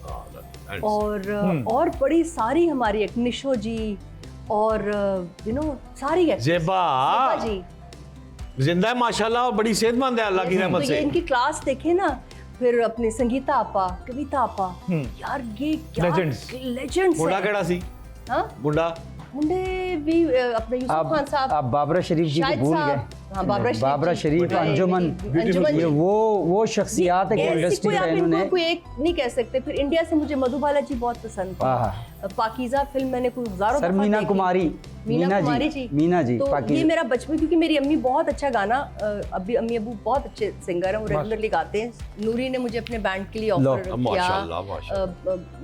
और बड़ी सारी हमारी निशो जी और सारी ज़ेबा जी जिंदा है माशाल्लाह और बड़ी सेहतमंद है अल्लाह की रहमत से। इनकी क्लास देखे ना, फिर अपने संगीता आपा, कविता आपा, यार ये क्या लेजेंड्स। मुंडा केड़ा सी? हाँ मुंडा मुंडे भी अपने यूसुफ खान साहब, आप बाबरा शरीफ जी को शाहिद भूल साहब, गए। हाँ बाबरा शरीफ, अंजुमन, ये वो शख्सियात है कि इंडस्ट्री कोई का आप इन्होंने इनको कोई एक नहीं कह सकते। फिर इंडिया से मुझे मधुबाला जी बहुत पसंद थी। पाकीज़ा फिल्म मैंने कोई हज़ारों सर दफ़ा मीना देखी। कुमारी, मीना कुमारी जी, मीना जी तो पाकीज़ा। ये मेरा बचपन, क्योंकि मेरी अम्मी बहुत अच्छा गाना, अभी अम्मी अबू बहुत अच्छे सिंगर हैं, वो रेगुलरली गाते हैं। नूरी ने मुझे अपने बैंड के लिए ऑफर किया।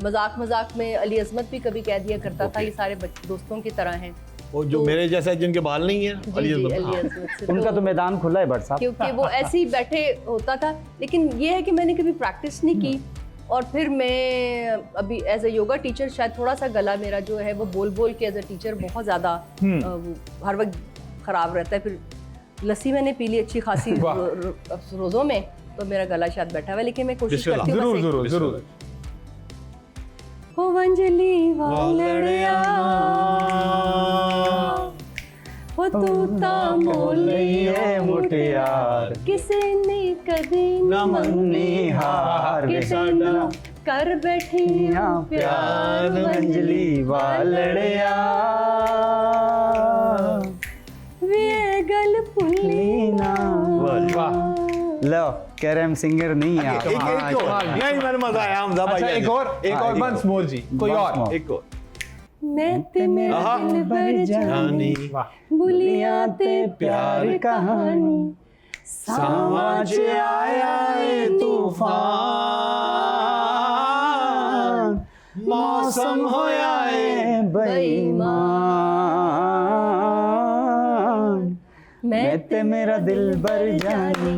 मजाक मजाक में अली अजमत भी कभी कह दिया करता था, ये सारे दोस्तों की तरह हैं। वो जो मेरे जैसा जिनके बाल नहीं है, अली अजमत से उनका तो मैदान खुला है भट्ट साहब, क्योंकि वो ऐसे ही बैठे होता था। लेकिन ये है कि मैंने कभी प्रैक्टिस नहीं की, और फिर मैं अभी एज ए योगा टीचर शायद थोड़ा सा गला मेरा जो है वो बोल बोल के एज ए टीचर बहुत ज़्यादा हर वक्त ख़राब रहता है। फिर लस्सी मैंने पी ली अच्छी खासी रोज़ों में, तो मेरा गला शायद बैठा हुआ है, लेकिन मैं कोशिश करती हूँ। जरूर ओ वंजली वालड़िया ओ तूता मोले मुटियार किसे ने कदी न मंगनी हार, किसे न कर बैठिया प्यार वंजली वालड़िया वे गल पुलीना। लो कह रहे हम सिंगर नहीं है आप। नहीं मैंने मजा आया हमजा भाई। अच्छा, एक और वंस मोर जी, कोई और एक और। मैं ते मेरा दिल भर जानी, बुलिया ते प्यार कहानी, समझ आया है तूफान, मौसम होया है बेईमान, मैं ते मेरा दिल भर जानी,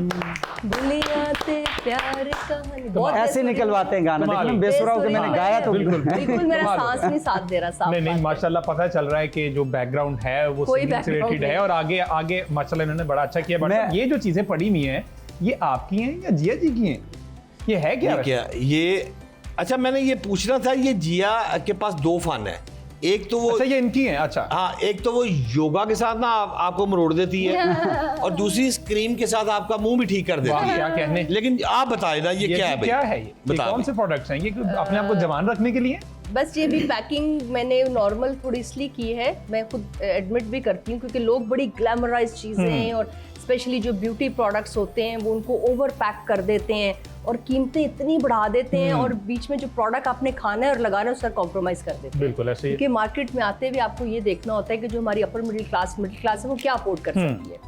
बुलिया ते प्यार कहानी। बहुत ऐसे निकलवाते हैं गाना, देखना बेसुरा होकर मैंने गाया तो बिल्कुल मेरा सांस नहीं साथ दे रहा साहब। नहीं माशाल्लाह पता चल रहा है कि जो बैकग्राउंड है वो सिंगिंग से रिलेटेड है, और आगे आगे माशाल्लाह इन्होंने बड़ा अच्छा किया। बट ये जो चीजें पड़ी हुई हैं ये आपकी हैं या जिया जी की हैं? ये है क्या? ये अच्छा मैंने ये पूछना था, ये जिया के पास दो फन है, एक तो वो अच्छा ये इनकी है। अच्छा हाँ, एक तो वो योगा के साथ ना आपको मरोड़ देती है, और दूसरी स्क्रीम के साथ आपका मुंह भी ठीक कर देती है। क्या कहने। लेकिन आप बताए ना ये क्या है भाई? क्या है ये कौन से प्रोडक्ट्स हैं? ये अपने आप को जवान रखने के लिए? बस ये भी पैकिंग मैंने नॉर्मल थोड़ी इसलिए की है, मैं खुद एडमिट भी करती हूँ, क्योंकि लोग बड़ी ग्लैमराइज चीज़ें और स्पेशली जो ब्यूटी प्रोडक्ट्स होते हैं वो उनको ओवर पैक कर देते हैं और कीमतें इतनी बढ़ा देते हैं, और बीच में जो प्रोडक्ट आपने खाना है और लगाना है उसका कॉम्प्रोमाइज़ कर देते हैं। बिल्कुल ऐसे ही। क्योंकि मार्केट में आते हुए आपको ये देखना होता है कि जो हमारी अपर मिडिल क्लास है वो क्या अफोर्ड कर सकती है।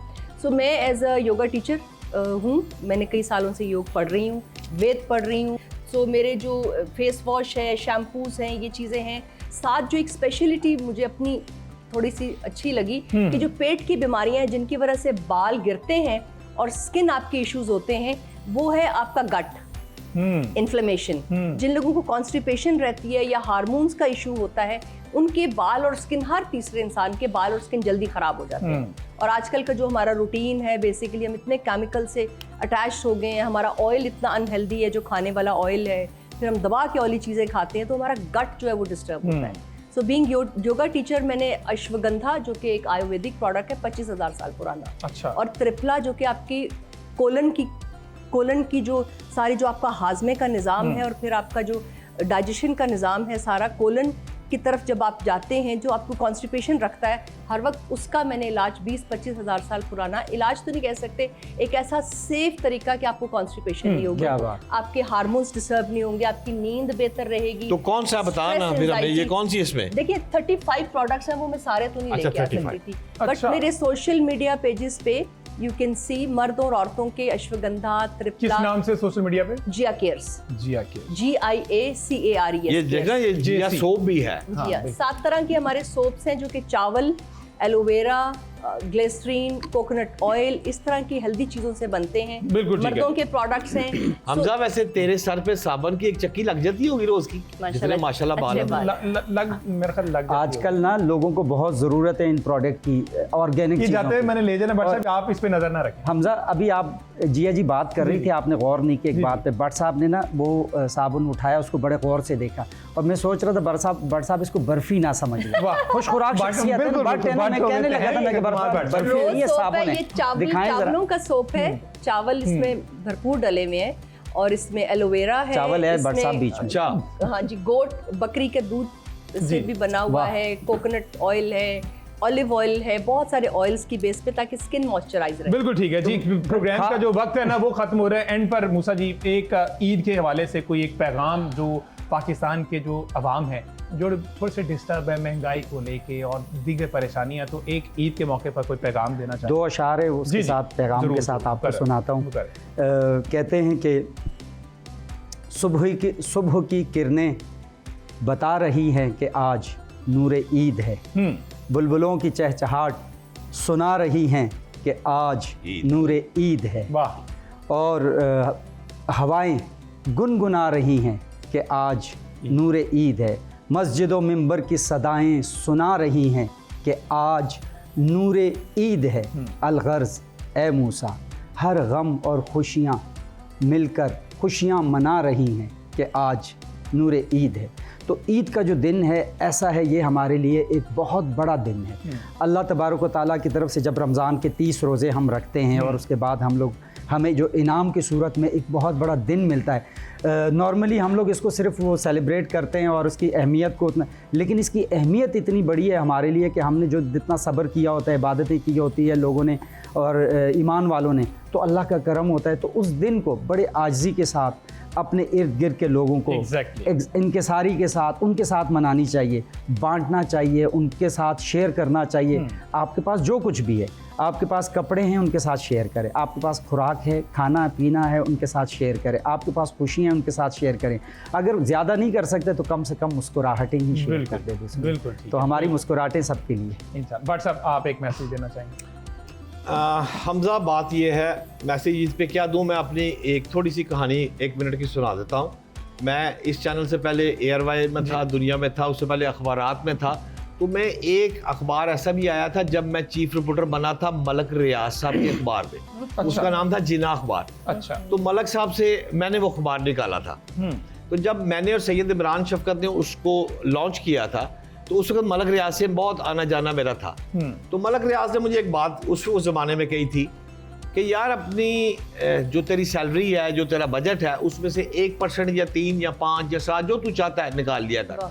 सो मैं एज अ योगा टीचर हूँ, मैंने कई सालों से योग पढ़ रही हूँ, वेद पढ़ रही हूँ। सो मेरे जो फेस वॉश है, शैम्पूस हैं, ये चीज़ें हैं। साथ जो एक स्पेशलिटी मुझे अपनी थोड़ी सी अच्छी लगी कि जो पेट की बीमारियां हैं जिनकी वजह से बाल गिरते हैं और स्किन आपके इश्यूज होते हैं, वो है आपका गट इन्फ्लेमेशन। जिन लोगों को कॉन्स्टिपेशन रहती है या हार्मोन्स का इशू होता है, उनके बाल और स्किन, हर तीसरे इंसान के बाल और स्किन जल्दी खराब हो जाते हैं। और आजकल का जो हमारा रूटीन है, बेसिकली हम इतने केमिकल से अटैच हो गए हैं, हमारा ऑयल इतना अनहेल्दी है जो खाने वाला ऑयल है, फिर हम दबा के ऑयली चीज़ें खाते हैं, तो हमारा गट जो है वो डिस्टर्ब होता है। सो बीइंग योगा टीचर मैंने अश्वगंधा जो कि एक आयुर्वेदिक प्रोडक्ट है 25,000 साल पुराना, अच्छा, और त्रिफला जो कि आपकी कोलन की जो सारी जो आपका हाजमे का निज़ाम है और फिर आपका जो डाइजेशन का निज़ाम है, सारा कोलन की तरफ जब आप जाते हैं, जो आपको कॉन्स्टिपेशन रखता है हर वक्त, उसका मैंने इलाज 20-25 हज़ार साल पुराना इलाज तो नहीं कह सकते, एक ऐसा सेफ तरीका कि आपको कॉन्स्टिपेशन नहीं होगा, आपके हार्मोन्स डिस्टर्ब नहीं होंगे, आपकी नींद बेहतर रहेगी। तो कौन सा बताना फिर हमें, ये कौन सी इसमें? देखिए 35 प्रोडक्ट्स हैं, वो मैं सारे तो नहीं लेके आ सकती थी, बट मेरे सोशल मीडिया पेजेस पे यू कैन सी मर्दों और औरतों के अश्वगंधा, त्रिफला। किस नाम से सोशल मीडिया पे? जिया केयर्स, GIACARES। ये देखना, ये जिया सोप भी है। जिया 7 तरह के हमारे सोप्स हैं, जो कि चावल, एलोवेरा, ग्लिसरीन, कोकोनट ऑयल, इस तरह की हेल्दी चीजों से बनते हैं। मर्दों के प्रोडक्ट्स हैं। हमजा वैसे तेरे सर पे साबुन की एक चक्की लग जाती होगी रोज की, जितने माशाल्लाह बाल लग आजकल ना लोगों को बहुत जरूरत है इन प्रोडक्ट की, ऑर्गेनिक जाते हैं। मैंने ले जाना बट साहब आप इस पे नजर ना रखें। हमजा अभी आप जिया जी बात कर रही थी, आपने गौर नहीं की एक बात पे, बट साहब ने ना वो साबुन उठाया, उसको बड़े गौर से देखा, और मैं सोच रहा था बट साहब इसको बर्फी ना समझ ले, खुश खुराक शख्सियत है, मैं कहने लगा था मैं बर्फी ये साबुन है, चावलों का सोप है, चावल इसमें भरपूर डले हुए हैं, और इसमें एलोवेरा है, चावल है बट साहब बीच में, हाँ जी, गोट बकरी के दूध से भी बना हुआ है, कोकोनट ऑयल है, ऑलिव ऑयल है, बहुत सारे ऑयल्स की बेस पे, ताकि स्किन मॉइस्चराइज रहे। बिल्कुल ठीक है जी। प्रोग्राम का जो वक्त है ना वो खत्म हो रहा है। एंड पर मूसा जी, एक ईद के हवाले से कोई एक पैगाम जो पाकिस्तान के जो अवाम है जो थोड़े से डिस्टर्ब है महंगाई को लेके और दीगर परेशानियां, तो एक ईद के मौके पर कोई पैगाम देना चाहते हैं? 2 अशारे उसके साथ पैगाम के साथ आपको सुनाता हूँ। कहते हैं कि सुबह की किरणें बता रही हैं कि आज नूर ईद है, बुलबुलों की चहचहाट सुना रही हैं कि आज नूर ईद है, और हवाएं गुनगुना रही हैं कि आज नूर ईद है, मस्जिदों मिंबर की सदाएं सुना रही हैं कि आज नूर ईद है। अलगर्ज ए मूसा, हर गम और खुशियाँ मिलकर खुशियाँ मना रही हैं कि आज नूर ईद है। तो ईद का जो दिन है ऐसा है, ये हमारे लिए एक बहुत बड़ा दिन है। अल्लाह तबारक व तआला की तरफ से जब रमज़ान के 30 रोज़े हम रखते हैं और उसके बाद हमें जो इनाम की सूरत में एक बहुत बड़ा दिन मिलता है। नॉर्मली हम लोग इसको सिर्फ वो सेलिब्रेट करते हैं और उसकी अहमियत को उतना, लेकिन इसकी अहमियत इतनी बड़ी है हमारे लिए कि हमने जो जितना सब्र किया होता है, इबादतें की होती है लोगों ने और ईमान वालों ने, तो अल्लाह का करम होता है। तो उस दिन को बड़े आजिज़ी के साथ अपने इर्द गिर्द के लोगों को इनकिसारी के साथ उनके साथ मनानी चाहिए, बांटना चाहिए, उनके साथ शेयर करना चाहिए। आपके पास जो कुछ भी है, आपके पास कपड़े हैं उनके साथ शेयर करें, आपके पास खुराक है, खाना पीना है उनके साथ शेयर करें, आपके पास खुशी है उनके साथ शेयर करें। अगर ज़्यादा नहीं कर सकते तो कम से कम मुस्कुराहटें ही शेयर कर दे दूसरे। बिल्कुल, तो हमारी मुस्कुराहटें सबके लिए। भट्ट साहब, आप एक मैसेज देना चाहेंगे? हमजा, बात ये है, मैसेज इस पे क्या दूं, मैं अपनी एक थोड़ी सी कहानी 1 मिनट की सुना देता हूँ। मैं इस चैनल से पहले एयरवाई में था, दुनिया में था, उससे पहले अखबारात में था। तो मैं एक अखबार ऐसा भी आया था जब मैं चीफ रिपोर्टर बना था मलक रियाज साहब के अखबार में। उसका नाम था जिना अखबार। अच्छा। तो मलक साहब से मैंने वो अखबार निकाला था। तो जब मैंने और सैयद इमरान शफकत ने उसको लॉन्च किया था तो उस वक्त मलक रियाज से बहुत आना जाना मेरा था। तो मलक रियाज ने मुझे एक बात उस ज़माने में कही थी कि यार, अपनी जो तेरी सैलरी है, जो तेरा बजट है, उसमें से 1% या 3 या 5 या 7 जो तू चाहता है निकाल लिया कर।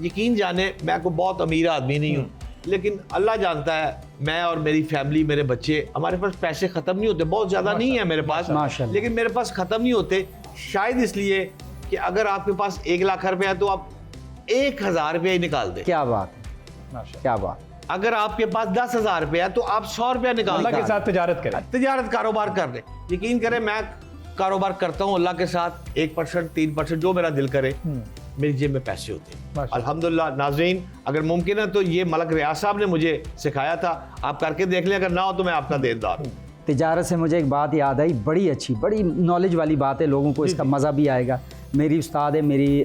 यकीन जाने मैं को बहुत अमीर आदमी नहीं हूँ, लेकिन अल्लाह जानता है मैं और मेरी फैमिली, मेरे बच्चे, हमारे पास पैसे ख़त्म नहीं होते। बहुत ज़्यादा नहीं है मेरे पास, लेकिन मेरे पास ख़त्म नहीं होते। शायद इसलिए कि अगर आपके पास 1 लाख रुपया है तो आप 1000 रुपया ही निकाल दें। क्या बात है, क्या बात। अगर आपके पास 10,000 रुपया है तो आप 100 रुपया निकाल अल्लाह के साथ तिजारत करें, तिजारत कारोबार कर दें। यकीन करें, मैं कारोबार करता हूँ अल्लाह के साथ। 1% 3% जो मेरा दिल करे, मेरी जेब में पैसे होते हैं अल्हम्दुलिल्लाह। नाज़रीन, अगर मुमकिन है तो ये मलक रियाज साहब ने मुझे सिखाया था, आप करके देख लें। अगर ना हो तो मैं आपका देनदार हूँ। तिजारत से मुझे एक बात याद आई, बड़ी अच्छी, बड़ी नॉलेज वाली बात है, लोगों को इसका मज़ा भी आएगा। मेरी उस्ताद है, मेरी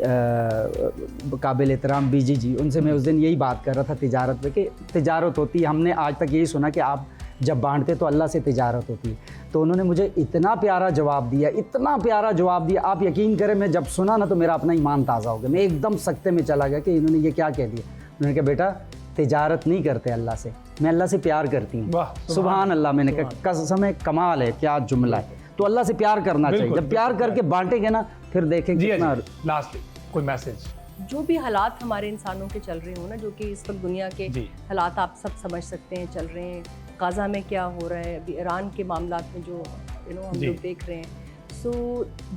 काबिल एहतराम बीजी जी, उनसे मैं उस दिन यही बात कर रहा था तिजारत में, कि तिजारत होती है। हमने आज तक यही सुना कि आप जब बांटते तो अल्लाह से तिजारत होती है। तो उन्होंने मुझे इतना प्यारा जवाब दिया, इतना प्यारा जवाब दिया, आप यकीन करें, मैं जब सुना ना तो मेरा अपना ईमान ताज़ा हो गया। मैं एकदम सकते में चला गया कि इन्होंने ये क्या कह दिया। उन्होंने कहा, बेटा तिजारत नहीं करते अल्लाह से, मैं अल्लाह से प्यार करती हूँ। सुभान अल्लाह। मैंने कहा कसम है, कमाल है, क्या जुमला है। तो अल्लाह से प्यार करना चाहिए। जब प्यार करके बांटेंगे ना, फिर देखेंगे कितना। लास्ट कोई मैसेज? जो भी हालात हमारे इंसानों के चल रहे हो ना, जो कि इस वक्त दुनिया के हालात आप सब समझ सकते हैं चल रहे हैं। गाज़ा में क्या हो रहा है, अभी ईरान के मामलात में जो हम लोग देख रहे हैं। सो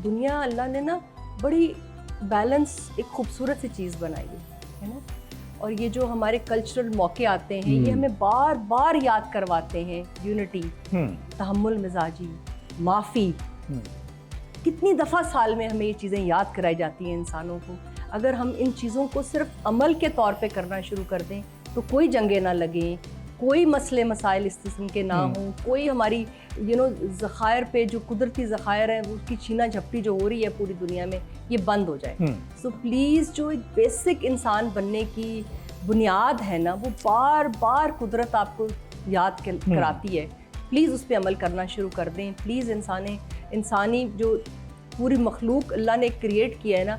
दुनिया, अल्लाह ने ना बड़ी बैलेंस, एक खूबसूरत सी चीज़ बनाई है ना। और ये जो हमारे कल्चरल मौके आते हैं, ये हमें बार बार याद करवाते हैं यूनिटी, तहम्मुल मिजाजी, माफ़ी। कितनी दफ़ा साल में हमें ये चीज़ें याद कराई जाती हैं इंसानों को। अगर हम इन चीज़ों को सिर्फ अमल के तौर पे करना शुरू कर दें तो कोई जंगे ना लगें, कोई मसले मसाइल इस किस्म के ना हों, कोई हमारी ज़खायर पे जो कुदरती ज़खायर है उसकी छीना झपटी जो हो रही है पूरी दुनिया में, ये बंद हो जाए। सो प्लीज़, जो एक बेसिक इंसान बनने की बुनियाद है ना, वो बार बार कुदरत आपको याद कराती है। प्लीज़ उस पर अमल करना शुरू कर दें। प्लीज़ इंसानी जो पूरी मखलूक अल्लाह ने क्रिएट किया है ना,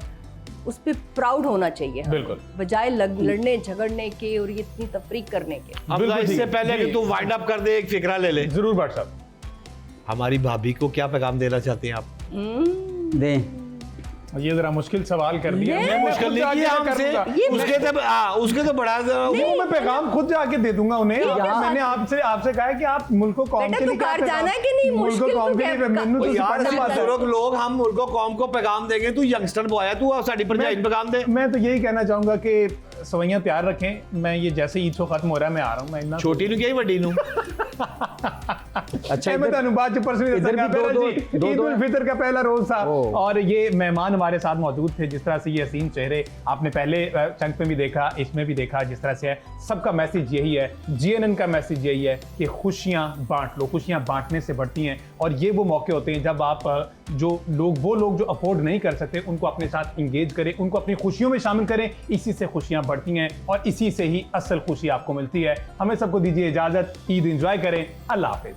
उस पर प्राउड होना चाहिए। बिल्कुल, बजाय लड़ने झगड़ने के और ये इतनी तफरीक करने के। अब इससे पहले कि तू वाइंड अप कर दे, एक फिक्रा ले ले। जरूर भट्ट साहब। हमारी भाभी को क्या पैगाम देना चाहते हैं आप? दें। ये जरा मुश्किल सवाल कर दिया। ये मुश्किल नहीं किया हमसे, उसके तो बड़ा वो मैं पैगाम खुद जाके दे दूंगा उन्हें। मैंने आपसे कहा है कि आप मुल्क को कौम के लिए क्या जाना है कि नहीं, मुल्क को कौम के लिए बुजुर्ग लोग हम मुल्क को कौम को पैगाम देंगे, तू यंगस्टर बॉय है, तू साड़ी पर जाइन पैगाम दे। मैं तो यही कहना चाहूंगा कि सवैयां तैयार रखें। मैं ये जैसे ईद को खत्म हो रहा है मैं आ रहा हूं। मैं इतना छोटी नु क्या ही बड़ी नु। अच्छा मैं तो बात इधर भी ईद उल फितर का पहला रोज था और ये मेहमान हमारे साथ मौजूद थे। जिस तरह से ये हसीन चेहरे आपने पहले चंक में भी देखा, इसमें भी देखा, जिस तरह से है, सबका मैसेज यही है, जीएनएन का मैसेज यही है कि खुशियां बांट लो। खुशियां बांटने से बढ़ती हैं और ये वो मौके होते हैं जब आप वो लोग जो अफोर्ड नहीं कर सकते उनको अपने साथ इंगेज करें, उनको अपनी खुशियों में शामिल करें। इसी से खुशियां बढ़ती हैं और इसी से ही असल खुशी आपको मिलती है। हमें सबको दीजिए इजाजत, ईद एंजॉय करें। अल्लाह हाफिज।